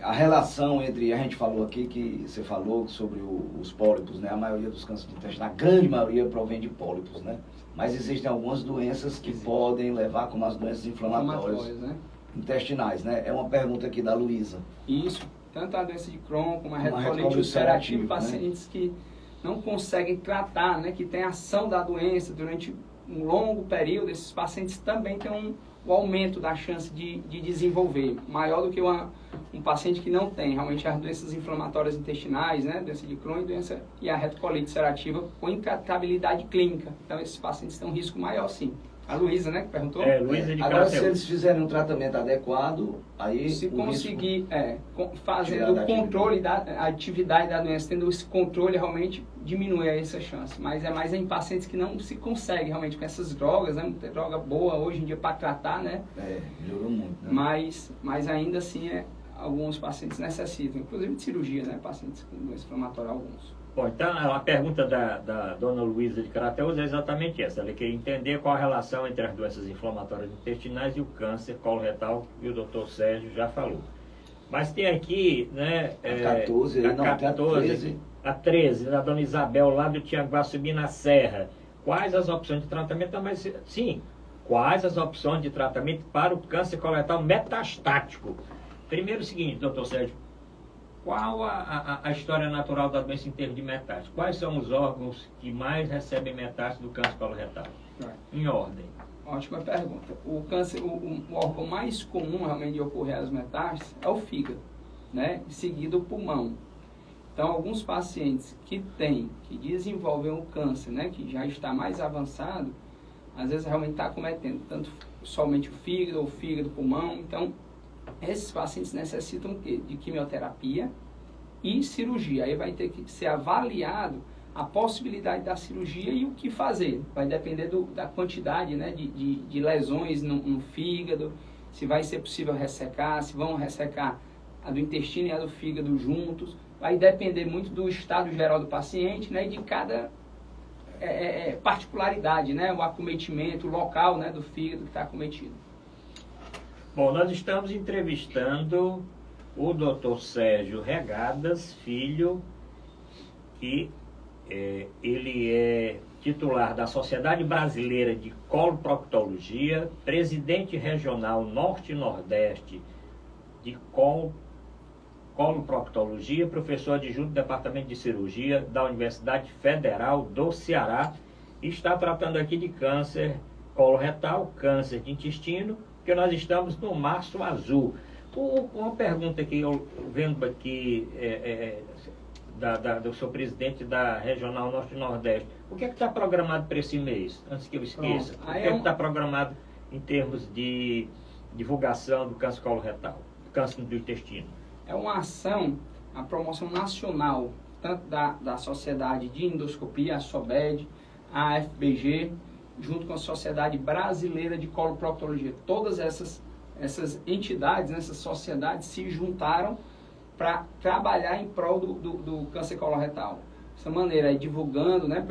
A relação entre, a gente falou aqui, que você falou sobre os pólipos, né? A maioria dos cânceres de intestino, a grande maioria provém de pólipos, né? Mas existem algumas doenças que podem levar, como as doenças inflamatórias, né? Intestinais, né? É uma pergunta aqui da Luísa. Isso, tanto a doença de Crohn como a retocolite ulcerativa, pacientes, né, que não conseguem tratar, né? Que tem ação da doença durante um longo período, esses pacientes também têm o aumento da chance de desenvolver, maior do que um paciente que não tem realmente as doenças inflamatórias intestinais, né, doença de Crohn e a retocolite ulcerativa com intratabilidade clínica. Então, esses pacientes têm um risco maior, sim. A Luísa, né, que perguntou? Luísa de Agora, se eles fizerem um tratamento adequado, aí... Se conseguir, fazendo o controle da atividade da doença, tendo esse controle, realmente diminui essa chance. Mas é mais em pacientes que não se consegue realmente com essas drogas, né? Muita droga boa hoje em dia para tratar, né? Melhorou muito, né? Mas ainda assim, alguns pacientes necessitam, inclusive de cirurgia, né? Pacientes com doença inflamatória, alguns. Bom, então a pergunta da dona Luísa de Crateús é exatamente essa. Ela queria entender qual a relação entre as doenças inflamatórias intestinais e o câncer coloretal, e o doutor Sérgio já falou. Mas tem aqui, né... A 14, não, a 13. A 13, da dona Isabel, lá do Tianguá, subir na Serra. Quais as opções de tratamento? Mas, sim, quais as opções de tratamento para o câncer coloretal metastático? Primeiro o seguinte, doutor Sérgio, qual a história natural da doença em termos de metástase? Quais são os órgãos que mais recebem metástase do câncer coloretal? Em ordem. Ótima pergunta. O câncer, o órgão mais comum realmente de ocorrer as metástases é o fígado, né? Seguido o pulmão. Então, alguns pacientes que desenvolvem o câncer, né, que já está mais avançado, às vezes realmente está acometendo tanto somente o fígado, o pulmão. Então, esses pacientes necessitam de quimioterapia e cirurgia. Aí vai ter que ser avaliado a possibilidade da cirurgia e o que fazer. Vai depender da quantidade, né, de lesões no fígado, se vai ser possível ressecar, se vão ressecar a do intestino e a do fígado juntos. Vai depender muito do estado geral do paciente, né, e de cada particularidade, né, o acometimento, o local, né, do fígado que está acometido. Bom, nós estamos entrevistando o Dr. Sérgio Regadas Filho, que ele é titular da Sociedade Brasileira de Coloproctologia, presidente regional Norte e Nordeste de Coloproctologia, professor adjunto do Departamento de Cirurgia da Universidade Federal do Ceará, e está tratando aqui de câncer coloretal, câncer de intestino, porque nós estamos no Março Azul. Uma pergunta que eu vendo aqui do seu presidente da Regional Norte e Nordeste, o que é que está programado para esse mês, antes que eu esqueça? O que é que está programado em termos de divulgação do câncer coloretal, do câncer do intestino? É uma ação, a promoção nacional, tanto da Sociedade de Endoscopia, a SOBED, a FBG, junto com a Sociedade Brasileira de Coloproctologia. Todas essas entidades, essas sociedades se juntaram para trabalhar em prol do câncer coloretal. Dessa maneira, divulgando, né,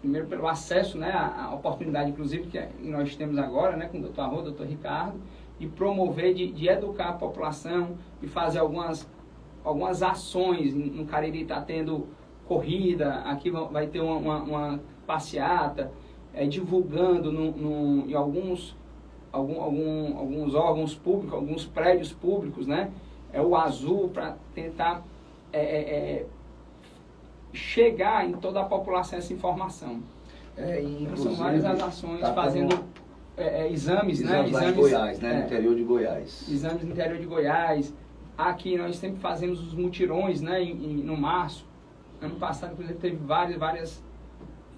primeiro pelo acesso, né, a oportunidade, inclusive, que nós temos agora, né, com o Dr. Arruda, Dr. Ricardo, de promover, de educar a população, de fazer algumas ações. No Cariri está tendo corrida, aqui vai ter uma passeata, divulgando em alguns órgãos públicos, alguns prédios públicos, né? O azul, para tentar chegar em toda a população essa informação. Então, são várias as ações, fazendo exames, né? Exames lá em Goiás, né? No interior de Goiás. Exames no interior de Goiás. Aqui nós sempre fazemos os mutirões, né? No março. Ano passado, inclusive, teve vários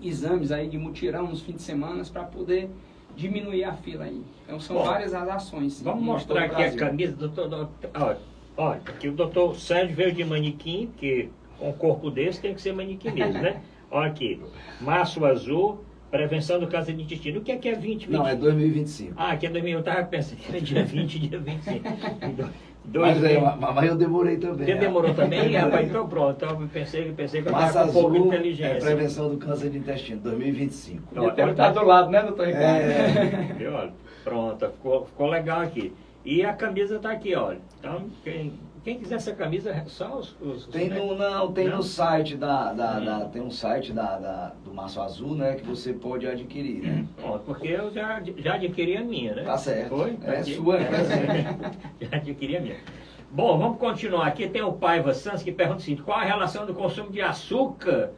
exames aí de mutirão nos fins de semana para poder diminuir a fila aí. Então são várias as ações. Vamos mostrar aqui a camisa do doutor. Olha, aqui o doutor Sérgio veio de manequim, porque com um corpo desse tem que ser manequim mesmo, né? Olha aqui, Março Azul, prevenção do câncer de intestino. O que é 20? Não, é 2025. Aqui é 2000, eu estava pensando que era dia 20, dia 25. Mas eu demorei também. Você demorou também? Rapaz, então pronto. Então eu pensei que eu estava com um pouco de inteligência. Prevenção do câncer de intestino, 2025. Ele está do lado, né, doutor Ricardo? Olha, pronto, ficou legal aqui. E a camisa está aqui, olha. Então, quem quiser essa camisa, só os tem no site tem um site do Março Azul, né, que você pode adquirir, né? Pronto, porque eu já adquiri a minha, né? Tá certo. Foi? Sua, já adquiri a minha. Bom, vamos continuar aqui. Tem o Paiva Santos que pergunta o seguinte: qual a relação do consumo de açúcar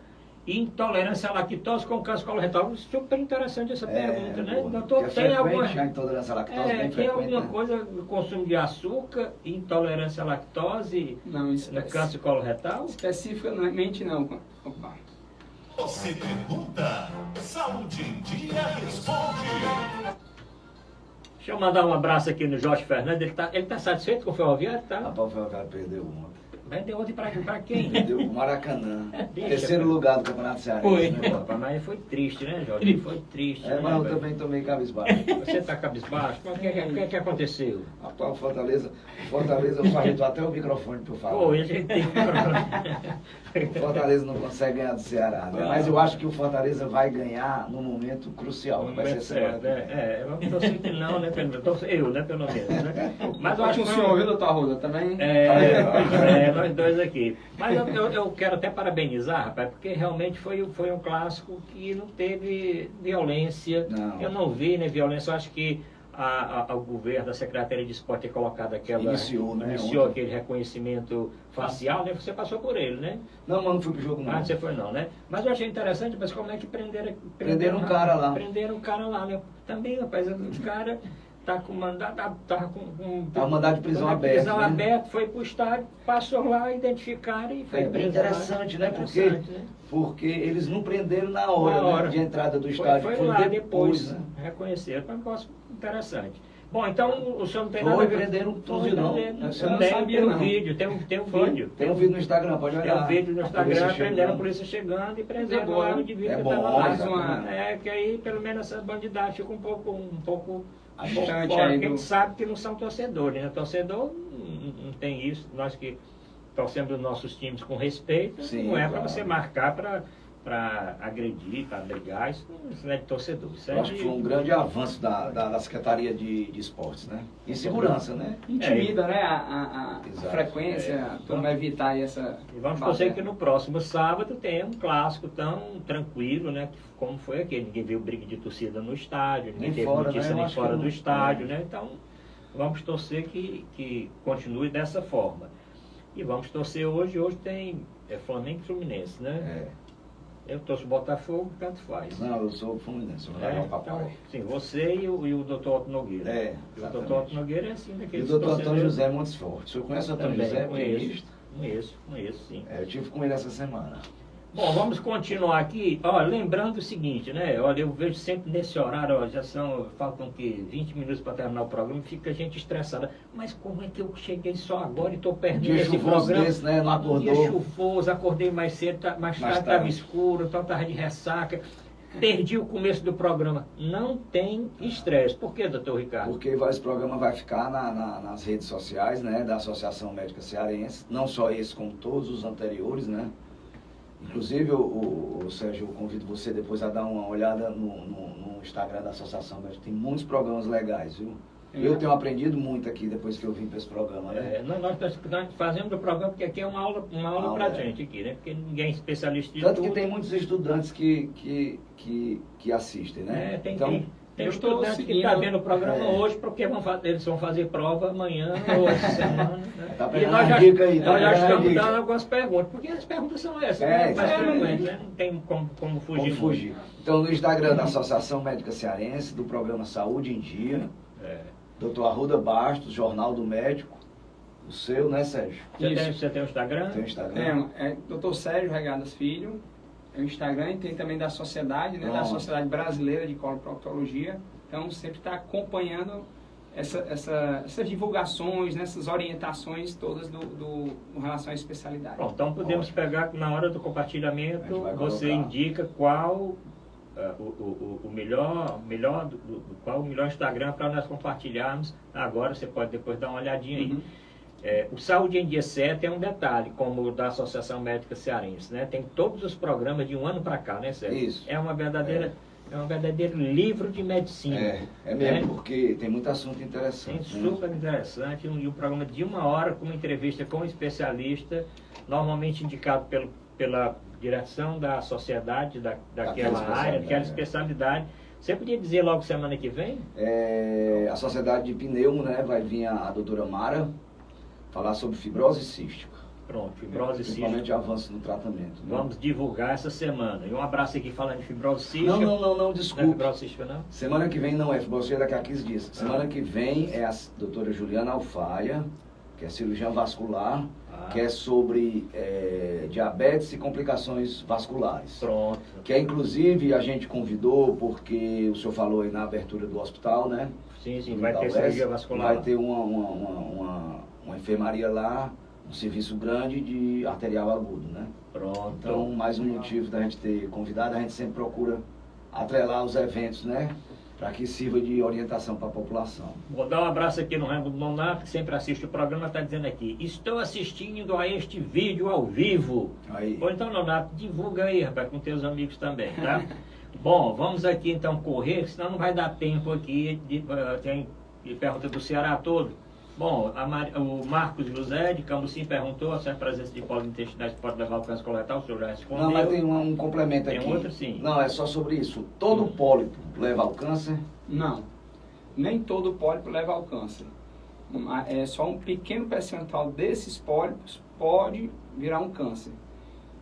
e intolerância à lactose com câncer coloretal? Super interessante essa pergunta, né? Doutor, tem alguma intolerância à lactose tem alguma coisa do consumo de açúcar e intolerância à lactose no câncer coloretal? Especificamente não. Opa. Você pergunta, Saúde em Dia responde. Deixa eu mandar um abraço aqui no Jorge Fernandes. Ele tá satisfeito com o Ferroviário, tá? Rapaz, o Ferroviário perdeu ontem. Mas deu ontem para quem? Deu o Maracanã. Deixa, Terceiro lugar do Campeonato Cearense. Foi, né? rapaz, mas foi triste, né, Jorge? Foi triste. É, né, mas eu velho? também tomei cabisbaixo. Você tá cabisbaixo? Mas o que aconteceu? Rapaz, o Fortaleza ajeitou até o microfone pra eu falar. Pô, a gente tem O Fortaleza não consegue ganhar do Ceará, né? Mas eu acho que o Fortaleza vai ganhar no momento crucial, que vai ser semana que vem. vamos torcer que não, né? Eu, né, pelo menos, né? Mas eu acho que o senhor, viu, doutor Arruda, também? Nós dois aqui. Mas eu quero até parabenizar, rapaz, porque realmente foi um clássico que não teve violência. Não. Eu não vi, né, violência. Eu acho que o governo, a Secretaria de Esporte ter colocado Iniciou aquele reconhecimento facial, né? Você passou por ele, né? Não, mas não fui pro jogo, não. Ah, você foi não, né? Mas eu achei interessante, mas como é que Prenderam um cara lá. Prenderam um cara lá, né? Também, rapaz, o cara tá com mandado, tá com mandado de prisão aberto. Prisão né? aberto, foi pro estádio, passou lá, identificaram e foi É bem preso lá. interessante, né? Interessante, né? Porque eles não prenderam na hora, né, de entrada do estádio. Foi lá depois, né? Reconheceram. Foi um negócio interessante. Bom, então o senhor não tem Foi, nada... prenderam tudo de novo. Eu não sabia, Tem um não. vídeo, tem um vídeo. Tem um vídeo no Instagram, pode Tem olhar. um vídeo no A Instagram, polícia prenderam a chegando. polícia chegando e prenderam Coisa lá boa, o indivíduo é que bom, estava lá. mais uma- Que aí pelo menos essa bandidagem fica um pouco Distante fora, aí porque a gente do- sabe que não são torcedores, né? Torcedor não tem isso, nós que torcemos os nossos times com respeito, Sim, não é para claro. você marcar para agredir, para brigar, isso não é de torcedor. Isso é Eu acho que foi um grande avanço da Secretaria de Esportes, né? E segurança, né? Intimida, né? A Exato. frequência, como evitar aí essa... E vamos torcer que no próximo sábado tenha um clássico tão tranquilo, né? Como foi aquele. Ninguém viu briga de torcida no estádio, ninguém Nem teve fora, notícia né? Eu nem acho fora que do não. estádio, né? Então, vamos torcer que continue dessa forma. E vamos torcer hoje tem Flamengo e Fluminense, né? É. Eu torço Botafogo, tanto faz. Não, eu sou Fluminense, eu quero o papai. Então, sim, você e o doutor Otto Nogueira. É, E o doutor exatamente. Otto Nogueira é assim, E daqueles o doutor Antônio torcedores- José Montes Forte. O senhor conhece o Antônio Também José? conheço, Pianista? conheço, sim. É, eu tive com ele essa semana. Bom, vamos continuar aqui. Ó, lembrando o seguinte, né? Olha, eu vejo sempre nesse horário, ó, faltam que 20 minutos para terminar o programa e fica a gente estressada. Mas como é que eu cheguei só agora e estou perdendo Dia esse chuvoso programa? desse, né? Não acordou. Dia chuvoso, acordei mais cedo, mais tarde estava tarde. escuro, então estava de ressaca. Perdi o começo do programa. Não tem estresse. Por quê, doutor Ricardo? Porque esse programa vai ficar nas redes sociais, né? Da Associação Médica Cearense. Não só esse, como todos os anteriores, né? Inclusive, o Sérgio, eu convido você depois a dar uma olhada no Instagram da Associação Médica. Tem muitos programas legais, viu? Eu tenho aprendido muito aqui depois que eu vim para esse programa, né? Nós fazemos o programa porque aqui é uma aula pra gente aqui, né? Porque ninguém é especialista em Tanto tudo. que tem muitos estudantes que assistem, né? Tem eu um estou estudante que seguindo- está vendo o programa É. hoje porque eles vão fazer prova amanhã ou essa semana. Né? Tá E pegando nós a já, dica aí, tá nós já pegando a estamos dica. dando algumas perguntas, porque as perguntas são essas, É, né? Mais exatamente. frequentes, né? Não tem como fugir. Como fugir. Então, no Instagram da Associação Médica Cearense, do programa Saúde em Dia, É. Dr. Arruda Bastos, Jornal do Médico, o seu, né, Sérgio? Você tem o Instagram? Tem o Instagram? É Dr. Sérgio Regadas Filho, é o Instagram, e tem também da Sociedade, né? Da Pronto. Sociedade Brasileira de Coloproctologia. Então, sempre está acompanhando essas divulgações, essas orientações todas com relação à especialidade. Bom, então podemos Ótimo. pegar na hora do A compartilhamento, gente vai você colocar. indica qual o melhor qual o melhor Instagram para nós compartilharmos. Agora você pode depois dar uma olhadinha aí. Uhum. O Saúde em Dia 7 é um detalhe, como o da Associação Médica Cearense, né? Tem todos os programas de um ano para cá, né, Sérgio? Isso. É um verdadeiro livro de medicina. É mesmo, porque tem muito assunto Sim, interessante. né? super interessante. E um programa de 1 hora com uma entrevista com um especialista, normalmente indicado pela direção da sociedade, daquela área, daquela especialidade. Você podia dizer logo semana que vem? A Sociedade de Pneumo, né, vai vir a doutora Mara falar sobre fibrose cística. Pronto, fibrose Principalmente cística. avanço no tratamento. Né? Vamos divulgar essa semana. E um abraço aqui falando de fibrose cística. Não, Não é desculpa. fibrose cística, não? Semana que vem não é fibrose cística, daqui a 15 dias. Semana que vem é a doutora Juliana Alfaia, que é cirurgiã vascular, que é sobre diabetes e complicações vasculares. Pronto. Que é, inclusive, a gente convidou, porque o senhor falou aí na abertura do hospital, né? Sim, vai ter cirurgia vascular. Vai ter uma enfermaria lá um serviço grande de arterial agudo, né? Pronto. Então, mais um motivo da gente ter convidado, a gente sempre procura atrelar os eventos, né? Para que sirva de orientação para a população. Vou dar um abraço aqui no Raimundo Nonato, que sempre assiste o programa, está dizendo aqui: estou assistindo a este vídeo ao vivo. Aí. Ou então, Nonato, divulga aí, rapaz, com teus amigos também, tá? Bom, vamos aqui então correr, senão não vai dar tempo aqui, tem pergunta do Ceará todo. Bom, o Marcos José de Cambucim perguntou se a presença de pólipo intestinais pode levar ao câncer coloretal, o senhor já respondeu. Não, mas tem um complemento aqui. Tem outro, sim. Não, é só sobre isso. Todo pólipo leva ao câncer? Não, nem todo pólipo leva ao câncer. É só um pequeno percentual desses pólipos pode virar um câncer.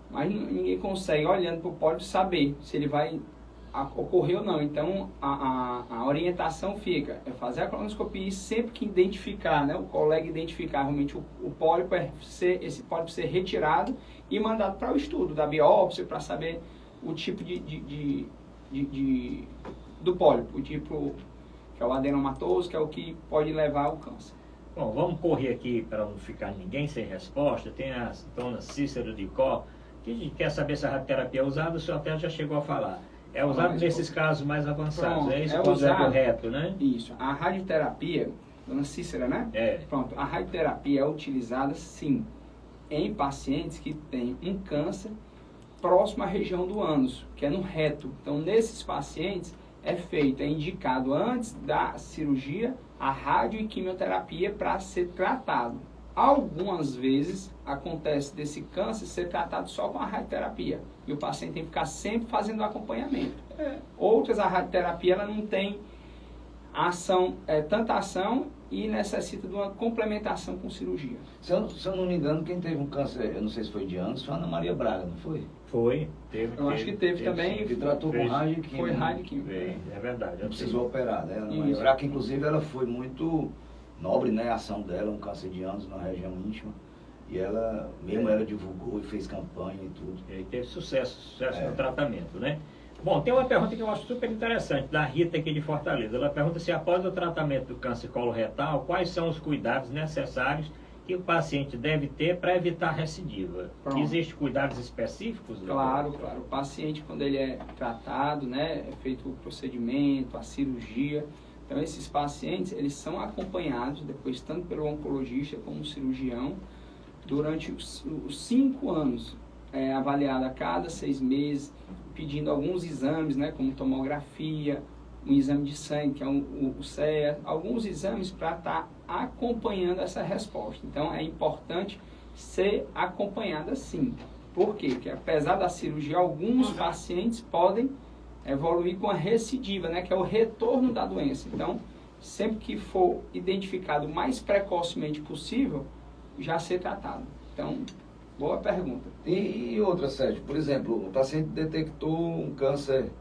Mas ninguém consegue, olhando para o pólipo, saber se ele vai ocorrer ou não. Então, a orientação fica, é fazer a colonoscopia e sempre que identificar, né, o colega identificar realmente o pólipo, esse pólipo ser retirado e mandado para o estudo da biópsia, para saber o tipo do pólipo, o tipo que é o adenomatoso, que é o que pode levar ao câncer. Bom, vamos correr aqui para não ficar ninguém sem resposta. Tem a dona Cícero de Có, que quer saber se a radioterapia é usada, o senhor até já chegou a falar. É usado nesses casos mais avançados, pronto, é isso quando é correto, né? Isso. A radioterapia, dona Cícera, né? É. Pronto, a radioterapia é utilizada, sim, em pacientes que têm um câncer próximo à região do ânus, que é no reto. Então, nesses pacientes, é indicado antes da cirurgia, a radio e quimioterapia para ser tratado. Algumas vezes acontece desse câncer ser tratado só com a radioterapia e o paciente tem que ficar sempre fazendo o acompanhamento. Outras, a radioterapia ela não tem ação, tanta ação e necessita de uma complementação com cirurgia. Se eu não me engano, quem teve um câncer, eu não sei se foi de anos, foi a Ana Maria Braga, não foi? Foi, teve. Eu acho que teve também. Que tratou com rádio e quimio. Foi rádio e quimio. É verdade. Não precisou operar, né? Ana Maria Braga, que inclusive ela foi muito nobre, né, a ação dela, um câncer de anos na região íntima, e ela divulgou e fez campanha e tudo. E teve sucesso no tratamento, né? Bom, tem uma pergunta que eu acho super interessante, da Rita aqui de Fortaleza. Ela pergunta se após o tratamento do câncer coloretal, quais são os cuidados necessários que o paciente deve ter para evitar recidiva. Pronto. Existem cuidados específicos? Claro. O paciente, quando ele é tratado, né, é feito o procedimento, a cirurgia. Então, esses pacientes, eles são acompanhados depois, tanto pelo oncologista como o cirurgião, durante os 5 anos, avaliado a cada 6 meses, pedindo alguns exames, né, como tomografia, um exame de sangue, que é o CEA, alguns exames para estar acompanhando essa resposta. Então, é importante ser acompanhado assim. Por quê? Porque apesar da cirurgia, alguns pacientes podem evoluir com a recidiva, né, que é o retorno da doença. Então, sempre que for identificado o mais precocemente possível, já ser tratado. Então, boa pergunta. E outra, Sérgio, por exemplo, o paciente detectou um câncer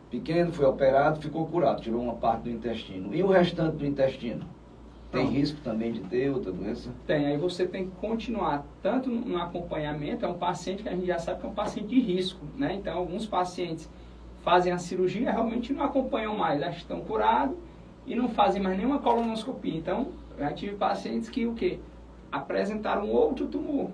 pequeno, foi operado, ficou curado, tirou uma parte do intestino. E o restante do intestino? Tem risco também de ter outra doença? Tem, aí você tem que continuar tanto no acompanhamento, é um paciente que a gente já sabe que é um paciente de risco, né? Então, alguns pacientes fazem a cirurgia, realmente não acompanham mais, já estão curados e não fazem mais nenhuma colonoscopia. Então, já tive pacientes que, apresentaram outro tumor.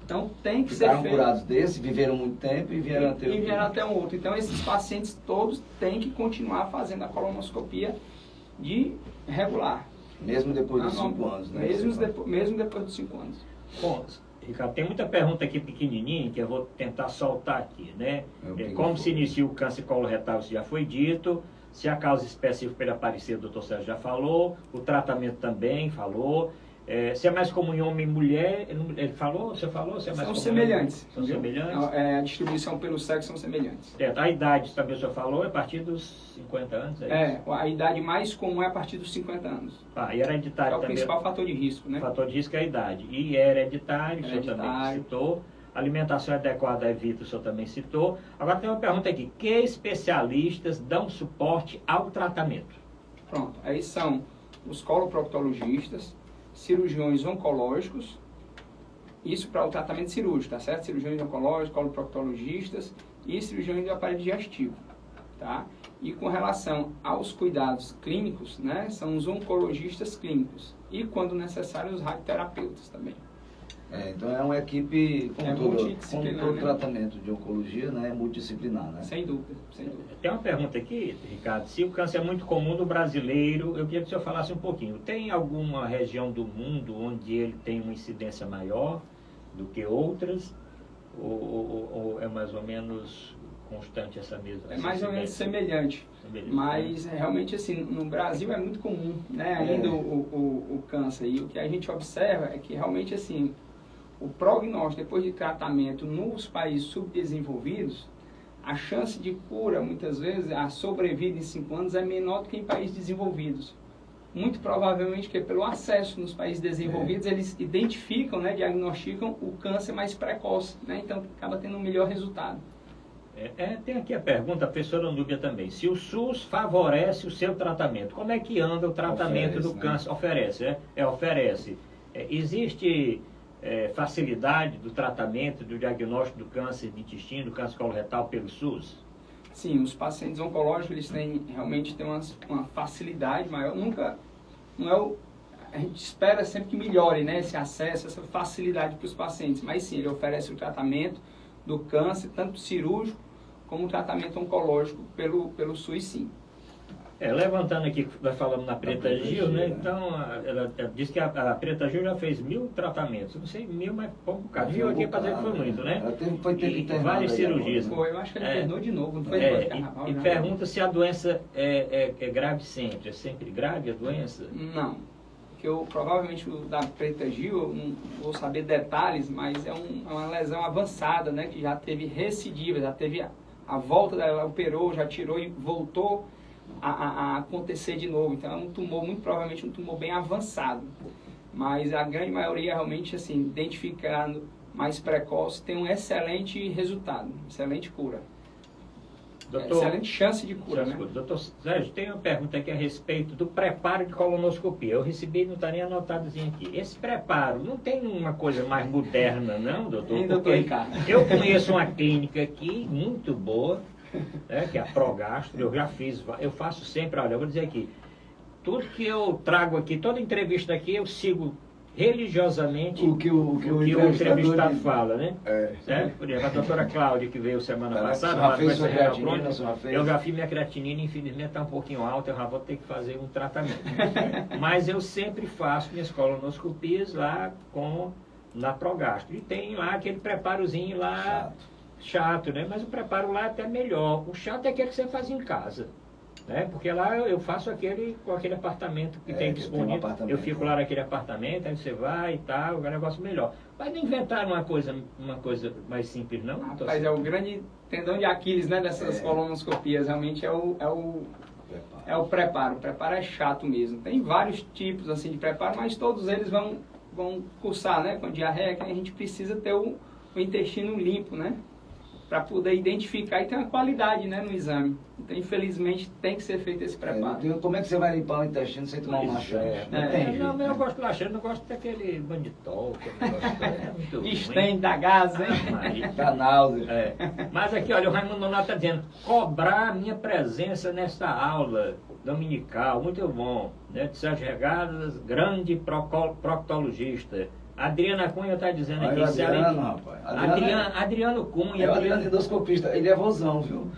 Então, tem que ser feito. Ficaram curados desse, viveram muito tempo e vieram até e vieram até um outro. Então, esses pacientes todos têm que continuar fazendo a colonoscopia de regular. Mesmo depois dos 5 anos, né? Mesmo depois dos 5 anos. Bom, Ricardo, tem muita pergunta aqui pequenininha que eu vou tentar soltar aqui, né? Como se inicia o câncer coloretal, isso já foi dito. Se a causa específica para ele aparecer, o doutor Sérgio já falou. O tratamento também falou. Se é mais comum em homem e mulher, ele falou? Você falou? Se é mais são comum semelhantes. São semelhantes? A distribuição pelo sexo são semelhantes. A idade também o senhor falou, é a partir dos 50 anos? A idade mais comum é a partir dos 50 anos. E hereditário é o também. principal fator de risco, né? O fator de risco é a idade. E hereditário, o senhor também citou. Alimentação adequada evita, o senhor também citou. Agora tem uma pergunta aqui. Que especialistas dão suporte ao tratamento? Pronto. Aí são os coloproctologistas, cirurgiões oncológicos, isso para o tratamento cirúrgico, tá certo? Cirurgiões oncológicos, coloproctologistas e cirurgiões do aparelho digestivo, tá? E com relação aos cuidados clínicos, né, são os oncologistas clínicos e, quando necessário, os radioterapeutas também. Então é uma equipe, como todo né? tratamento de oncologia, né, multidisciplinar, né? Sem dúvida, sem dúvida. Tem uma pergunta aqui, Ricardo. Se o câncer é muito comum no brasileiro, eu queria que o senhor falasse um pouquinho. Tem alguma região do mundo onde ele tem uma incidência maior do que outras? Ou é mais ou menos constante essa mesma? É mais ou menos semelhante. Mas realmente assim, no Brasil é muito comum, né, ainda o câncer. E o que a gente observa é que realmente assim, o prognóstico depois de tratamento nos países subdesenvolvidos, a chance de cura, muitas vezes, a sobrevida em 5 anos é menor do que em países desenvolvidos. Muito provavelmente que pelo acesso nos países desenvolvidos, eles identificam, né, diagnosticam o câncer mais precoce, né, então acaba tendo um melhor resultado. Tem aqui a pergunta, a professora Núbia também. Se o SUS favorece o seu tratamento, como é que anda o tratamento do câncer? Oferece. Existe facilidade do tratamento, do diagnóstico do câncer de intestino, do câncer coloretal pelo SUS? Sim, os pacientes oncológicos eles realmente têm uma facilidade maior. A gente espera sempre que melhore, né, esse acesso, essa facilidade para os pacientes. Mas sim, ele oferece o tratamento do câncer, tanto cirúrgico como o tratamento oncológico pelo SUS, sim. Levantando aqui, nós falamos na Preta Gil, né? Então, ela disse que a Preta Gil já fez 1000 tratamentos. Não sei, 1000, mas pouco bocado. 1000 aqui para dizer que foi muito, né? Teve várias cirurgias. Eu acho que ele internou de novo, não foi depois do carnaval. E pergunta se a doença é grave sempre. É sempre grave a doença? Não. Porque provavelmente o da Preta Gil, eu não vou saber detalhes, mas é uma lesão avançada, né? Que já teve recidiva, já teve a volta dela, operou, já tirou e voltou a acontecer de novo. Então é um tumor, muito provavelmente um tumor bem avançado. Mas a grande maioria realmente, assim, identificando mais precoce, tem um excelente resultado, excelente cura. Doutor, excelente chance de cura, né? Doutor Sérgio, tem uma pergunta aqui a respeito do preparo de colonoscopia. Eu recebi, não está nem anotadozinho aqui. Esse preparo não tem uma coisa mais moderna, não, doutor? Doutor Ricardo. Eu conheço uma clínica aqui, muito boa, que é a Progastro. Eu faço sempre, olha, eu vou dizer aqui, tudo que eu trago aqui, toda entrevista aqui, eu sigo religiosamente o que o entrevistado fala, né? Certo? Por exemplo, a doutora Cláudia, que veio semana passada, eu já fiz minha creatinina, infelizmente está um pouquinho alta, eu já vou ter que fazer um tratamento. Mas eu sempre faço minhas colonoscopias lá na Progastro. E tem lá aquele preparozinho lá, chato, né? Mas o preparo lá é até melhor. O chato é aquele que você faz em casa. Né? Porque lá eu faço com aquele apartamento que tem disponível. Eu fico lá naquele apartamento, aí você vai e tal, é um negócio melhor. Mas não inventaram uma coisa mais simples, não? Rapaz, é o grande tendão de Aquiles, né, dessas colonoscopias, realmente é o preparo. O preparo é chato mesmo. Tem vários tipos assim de preparo, mas todos eles vão cursar, né, com diarreia, que a gente precisa ter o intestino limpo, né? Para poder identificar e ter uma qualidade, né, no exame. Então, infelizmente, tem que ser feito esse preparo. Como é que você vai limpar o intestino sem tomar um laxante? Não, eu gosto de laxante, não gosto daquele banditol, Estende da gás, hein? Tá náusea. Mas aqui, olha, o Raimundo Nonato está dizendo, cobrar minha presença nesta aula dominical, muito bom, né, de Sérgio Regadas, grande proctologista. Adriana Cunha está dizendo aqui. Adriano Cunha. O Adriano endoscopista, ele é vozão, viu?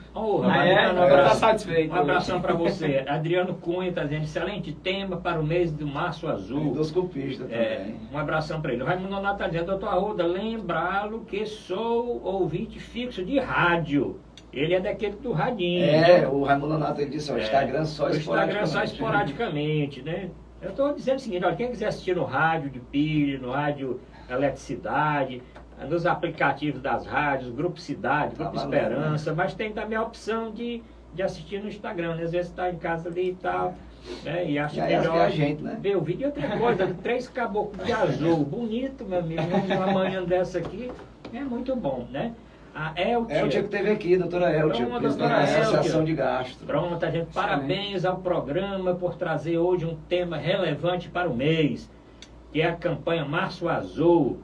Adriano, satisfeito. Um abração para você. Adriano Cunha está dizendo, excelente tema para o mês do Março Azul. Endoscopista também. Um abração para ele. O Raimundo Nonato está dizendo, doutor Arruda, lembrá-lo que sou ouvinte fixo de rádio. Ele é daquele do radinho. Né? O Raimundo Nonato, ele disse, o Instagram só esporadicamente, né? Eu estou dizendo o seguinte, olha, quem quiser assistir no rádio de pilha, no rádio eletricidade, nos aplicativos das rádios, Grupo Cidade, Grupo Esperança, mas tem também a opção de assistir no Instagram, né? Às vezes está em casa ali e tal, né? E acha melhor ver o vídeo. E outra coisa, 3 caboclos de azul, bonito, meu amigo, uma manhã dessa aqui, é muito bom, né? A Eltia que teve aqui, doutora Eltia, presidente da Associação de Gastro. Pronto, gente, parabéns ao programa por trazer hoje um tema relevante para o mês, que é a campanha Março Azul.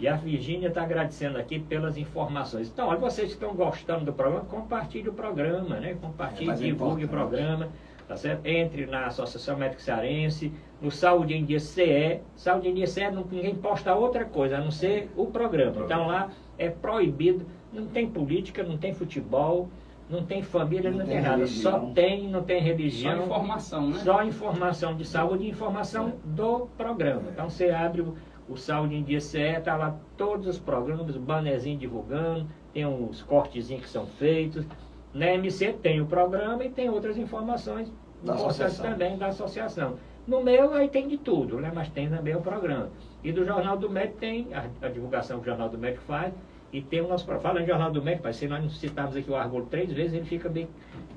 E a Virgínia está agradecendo aqui pelas informações. Então, olha, vocês que estão gostando do programa, compartilhe o programa, né? Compartilhe, divulgue o programa, tá certo? Entre na Associação Médica Cearense, no Saúde em Dia CE. Saúde em Dia CE, ninguém posta outra coisa, a não ser o programa. Então, lá é proibido, não tem política, não tem futebol, não tem família, não tem nada. Só tem, não tem religião. Só informação, né? Só informação de saúde e informação do programa. Então, você abre o Saúde em Dia CE, está lá todos os programas, o bannerzinho divulgando, tem uns cortezinhos que são feitos. Na MC tem o programa e tem outras informações importantes também da associação. No meu aí tem de tudo, né? Mas tem também o programa. E do Jornal do Médico tem a divulgação que o Jornal do Médico faz. E tem o nosso programa. Falando em Jornal do Médico, se nós não citarmos aqui o Argolo 3 vezes, ele fica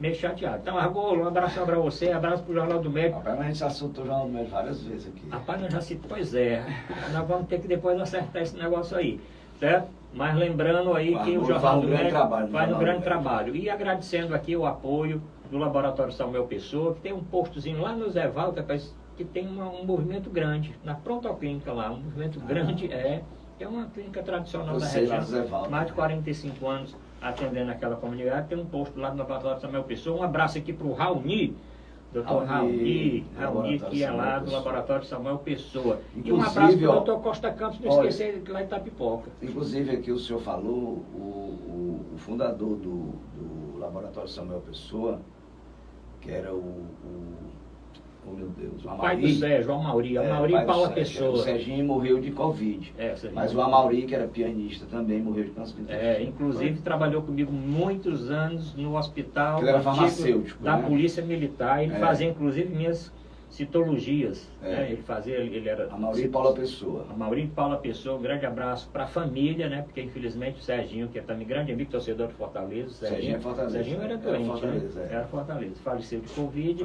meio chateado. Então, Argolo, um abraço para você, abraço para o Jornal do Médico. Rapaz, mas a gente já assuntou o Jornal do Médico várias vezes aqui. Rapaz, nós já citamos, pois é. Nós vamos ter que depois acertar esse negócio aí, certo? Mas lembrando aí que o Jornal do Médico faz um grande trabalho. E agradecendo aqui o apoio do Laboratório Samuel Pessoa, que tem um postozinho lá no Zé Walter, que tem um movimento grande, na Prontoclínica lá, um movimento grande, é uma clínica tradicional da região, mais de 45 anos atendendo aquela comunidade, tem um posto lá no Laboratório Samuel Pessoa. Um abraço aqui para o Raoni, doutor Raoni, que é lá do Laboratório Samuel Pessoa. E um abraço para o doutor Costa Campos, não esquecer lá em Itapipoca. Inclusive aqui o senhor falou, o fundador do Laboratório Samuel Pessoa, que era oh meu Deus, o pai do Sérgio, o Amauri Paula Pessoa. O Serginho morreu de Covid. Mas o Amauri, que era pianista, também morreu de câncer de intestino. Inclusive trabalhou comigo muitos anos no hospital ele era farmacêutico, da Polícia Militar. Ele fazia inclusive minhas citologias. Ele era Amauri Paula Pessoa. Amauri Paula Pessoa, um grande abraço para a família, né? Porque infelizmente o Serginho, que é também grande amigo, torcedor de Fortaleza. Serginho é Fortaleza. Serginho era doente, era Fortaleza. Faleceu de Covid.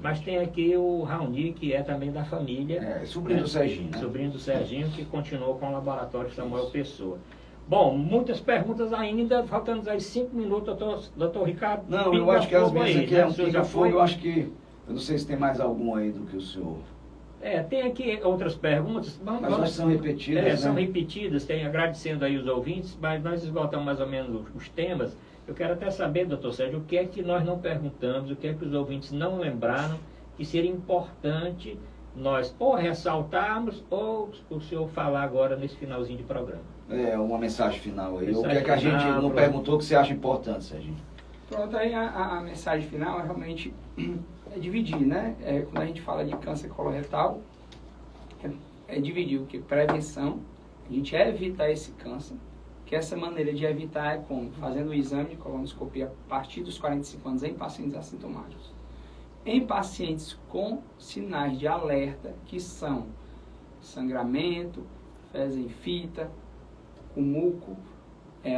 Mas tem aqui o Raoni, que é também da família. Sobrinho do Serginho. Né? Sobrinho do Serginho, que continuou com o Laboratório Samuel Pessoa. Bom, muitas perguntas ainda, faltando aí 5 minutos, doutor Ricardo. Não, eu acho que as minhas aqui é um pinga-fogo, eu acho que... Eu não sei se tem mais algum aí do que o senhor. Tem aqui outras perguntas. Mas elas são repetidas, né? São repetidas, agradecendo aí os ouvintes, mas nós esgotamos mais ou menos os temas. Eu quero até saber, doutor Sérgio, o que é que nós não perguntamos, o que é que os ouvintes não lembraram, que seria importante nós ou ressaltarmos ou o senhor falar agora nesse finalzinho de programa. Uma mensagem final aí. O que é que a gente não perguntou que você acha importante, Serginho? Pronto, aí a mensagem final é realmente dividir, né? Quando a gente fala de câncer coloretal, é dividir o que? Prevenção, a gente evitar esse câncer, que essa maneira de evitar é como? Fazendo o exame de colonoscopia a partir dos 45 anos em pacientes assintomáticos. Em pacientes com sinais de alerta, que são sangramento, fezes em fita, o muco,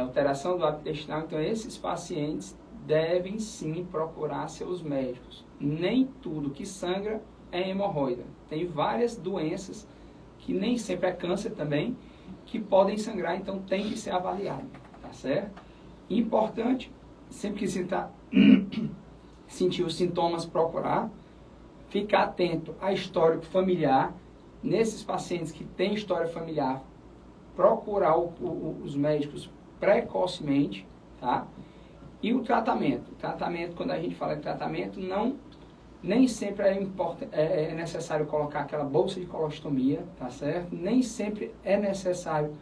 alteração do hábito intestinal, então esses pacientes devem sim procurar seus médicos. Nem tudo que sangra é hemorroida. Tem várias doenças, que nem sempre é câncer também, que podem sangrar, então tem que ser avaliado, tá certo? Importante, sempre que sentir os sintomas, procurar, ficar atento a histórico familiar. Nesses pacientes que têm história familiar, procurar os médicos precocemente, tá? E o tratamento. O tratamento, quando a gente fala de tratamento, nem sempre é necessário colocar aquela bolsa de colostomia, tá certo? Nem sempre é necessário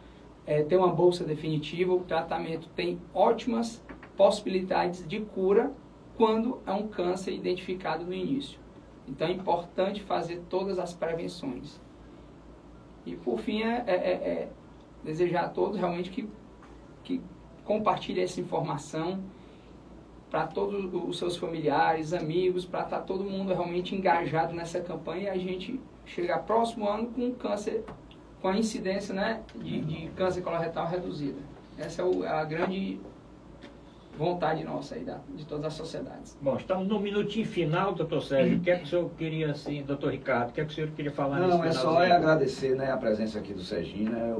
ter uma bolsa definitiva. O tratamento tem ótimas possibilidades de cura quando é um câncer identificado no início. Então é importante fazer todas as prevenções. E por fim, desejar a todos realmente que compartilhem essa informação para todos os seus familiares, amigos, para estar todo mundo realmente engajado nessa campanha e a gente chegar próximo ano com câncer, com a incidência, né, de câncer coloretal reduzida. Essa é a grande vontade nossa aí de todas as sociedades. Bom, estamos no minutinho final, doutor Sérgio. O que é que o senhor queria, assim, doutor Ricardo, o que é que o senhor queria falar nesse final? Não, só agradecer, né, a presença aqui do Serginho, né,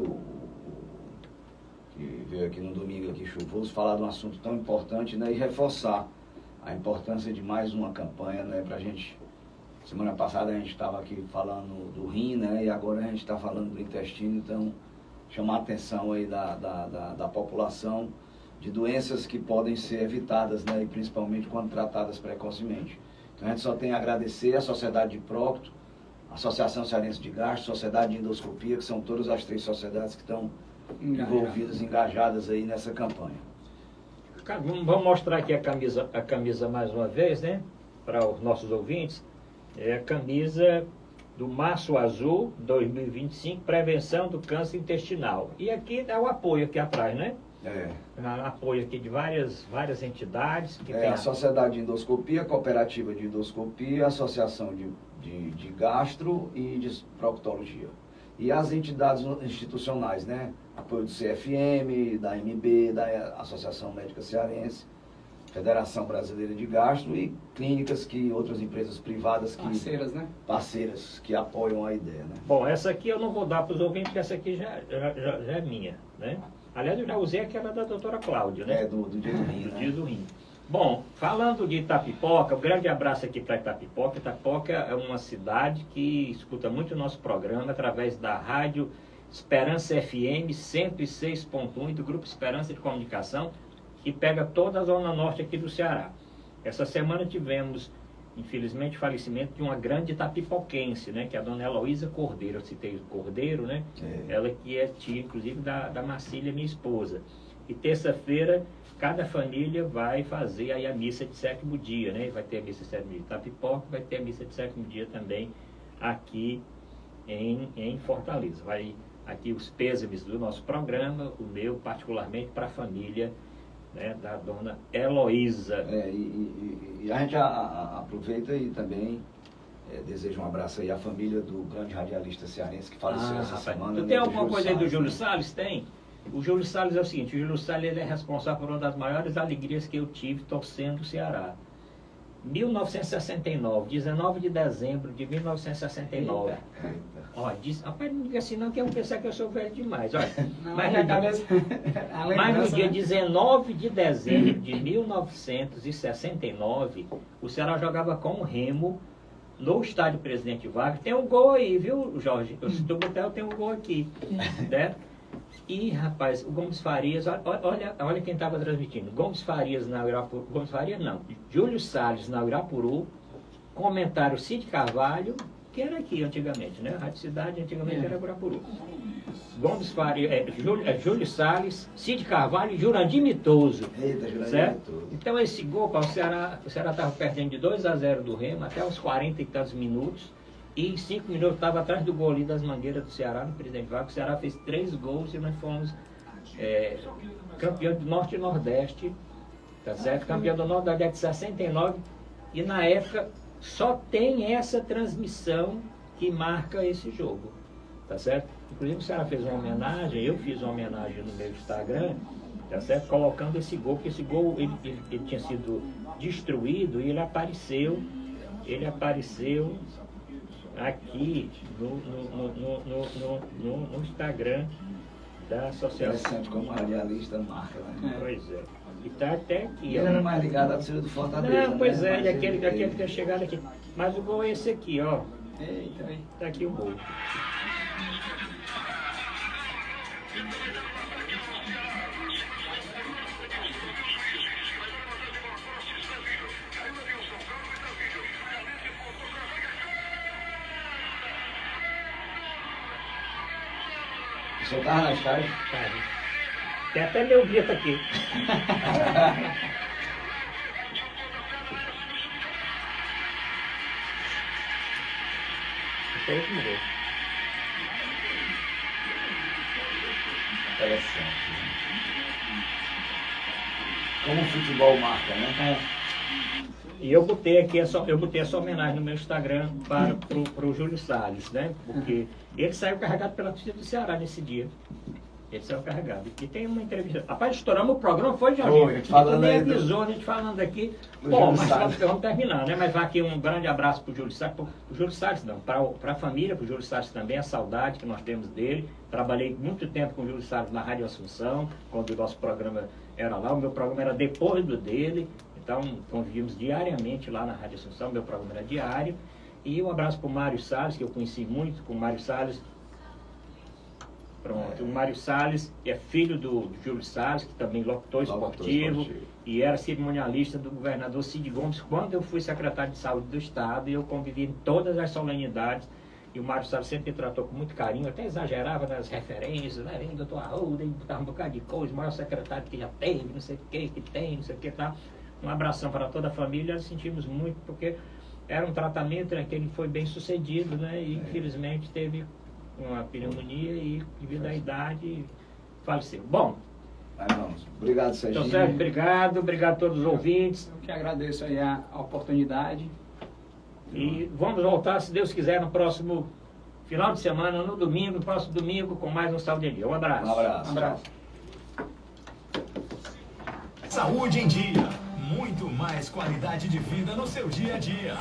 que veio aqui no domingo aqui chuvoso, falar de um assunto tão importante, né, e reforçar a importância de mais uma campanha, né, pra gente. Semana passada a gente estava aqui falando do rim, né, e agora a gente está falando do intestino, então chamar a atenção aí da população de doenças que podem ser evitadas, né, e principalmente quando tratadas precocemente. Então a gente só tem a agradecer à Sociedade de Procto, a Associação Cearense de Gastro, Sociedade de Endoscopia, que são todas as 3 sociedades que estão envolvidas, engajadas aí nessa campanha. Vamos mostrar aqui a camisa mais uma vez, né, para os nossos ouvintes. É a camisa do Março Azul 2025, Prevenção do Câncer Intestinal. E aqui é o apoio aqui atrás, né? Apoio aqui de várias entidades. Que tem a Sociedade de Endoscopia, a Cooperativa de Endoscopia, a Associação de Gastro e de Proctologia. E as entidades institucionais, né? Apoio do CFM, da MB, da Associação Médica Cearense, Federação Brasileira de Gastro e clínicas que outras empresas privadas que parceiras que apoiam a ideia, né? Bom, essa aqui eu não vou dar para os ouvintes, porque essa aqui já é minha, né? Aliás, eu já usei aquela da doutora Cláudia, né? Do dia do rim, dia do rim. Bom, falando de Itapipoca, um grande abraço aqui para Itapipoca. Itapipoca é uma cidade que escuta muito o nosso programa através da rádio Esperança FM 106.1 e do Grupo Esperança de Comunicação, que pega toda a zona norte aqui do Ceará. Essa semana tivemos, infelizmente, o falecimento de uma grande itapipoquense, né, que é a dona Heloísa Cordeiro. Eu citei o Cordeiro, né? Ela que é tia, inclusive, da Marcília, minha esposa. E terça-feira, cada família vai fazer aí a missa de 7º dia, né? Vai ter a missa de 7º dia de Itapipoca, vai ter a missa de 7º dia também aqui em Fortaleza. Vai aqui os pêsames do nosso programa, o meu particularmente para a família, né, da dona Heloísa. E a gente aproveita e também deseja um abraço aí à família do grande radialista cearense que faleceu essa semana. Tu tem alguma coisa aí do Júlio Salles? Tem? O Júlio Salles é o seguinte, o Júlio Salles ele é responsável por uma das maiores alegrias que eu tive torcendo o Ceará. 1969, 19 de dezembro de 1969. Ó, rapaz, não diga assim não, que eu pensar que eu sou velho demais. Olha, mas no dia 19 de dezembro de 1969, o Ceará jogava com o Remo no estádio Presidente Vargas. Tem um gol aí, viu, Jorge? Se tu botar, tem um gol aqui, né? E, rapaz, o Gomes Farias, olha quem estava transmitindo. Gomes Farias na Urapuru, Gomes Farias não, Júlio Salles na Urapuru, comentário Cid Carvalho, que era aqui antigamente, né? A Rádio Cidade antigamente era Urapuru. Gomes Farias, Júlio Salles, Cid Carvalho e Jurandir Mitoso. Eita, Jurandir certo? Mitoso. Então esse gol, o Ceará estava perdendo de 2-0 do Remo até os 40 e tantos minutos. E em 5 minutos estava atrás do gol ali das Mangueiras do Ceará, no Presidente Vargas. O Ceará fez 3 gols e nós fomos campeão do Norte e Nordeste, tá certo? Campeão do Norte da década de 69. E na época só tem essa transmissão que marca esse jogo, tá certo? Inclusive o Ceará fez uma homenagem, eu fiz uma homenagem no meu Instagram, tá certo? Colocando esse gol, porque esse gol ele tinha sido destruído e ele apareceu aqui no Instagram da associação. Interessante como radialista marca, né? Pois é. E tá até aqui. Ele era mais ligado à torcida do Fortaleza. Não, pois né? é, aquele que tem chegado aqui. Mas o gol é esse aqui, ó. Eita, hein? Tá aqui o gol. O senhor estava na estádio? Tem até meu grito aqui. Interessante. Como o futebol marca, né? E eu botei aqui essa homenagem no meu Instagram para o Júlio Salles, né? Porque ele saiu carregado pela torcida do Ceará nesse dia. Ele saiu carregado. E tem uma entrevista. Rapaz, estouramos o programa, foi, Jorginho? A gente falando nem aí avisou, a gente falando aqui. do Bom, Júlio mas Salles. vamos terminar, né? Mas vai aqui um grande abraço para o Júlio Salles. O Júlio Salles não, para a família, para o Júlio Salles também, a saudade que nós temos dele. Trabalhei muito tempo com o Júlio Salles na Rádio Assunção, quando o nosso programa era lá. O meu programa era depois do dele. Então, convivíamos diariamente lá na Rádio Assunção, meu programa era diário. E um abraço para o Mário Salles, que eu conheci muito com o Mário Salles. Pronto, o Mário Salles é filho do Júlio Salles, que também locutor esportivo, e era cerimonialista do governador Cid Gomes, quando eu fui secretário de saúde do estado, e eu convivi em todas as solenidades, e o Mário Salles sempre me tratou com muito carinho, até exagerava nas referências, né, vem doutor Arruda, e botava um bocado de coisa, o maior secretário que já teve, não sei o que tem, não sei o que tá. Um abração para toda a família, nós sentimos muito, porque era um tratamento que ele foi bem sucedido, né, e infelizmente teve uma pneumonia e, devido à idade, faleceu. Bom, vamos. Obrigado, Serginho. Então, Sérgio, obrigado a todos os ouvintes. Eu que agradeço aí a oportunidade. E vamos voltar, se Deus quiser, no próximo final de semana, no domingo, no próximo domingo, com mais um Saúde em Dia. Um abraço. Um abraço. Um abraço. Saúde em Dia. Muito mais qualidade de vida no seu dia a dia.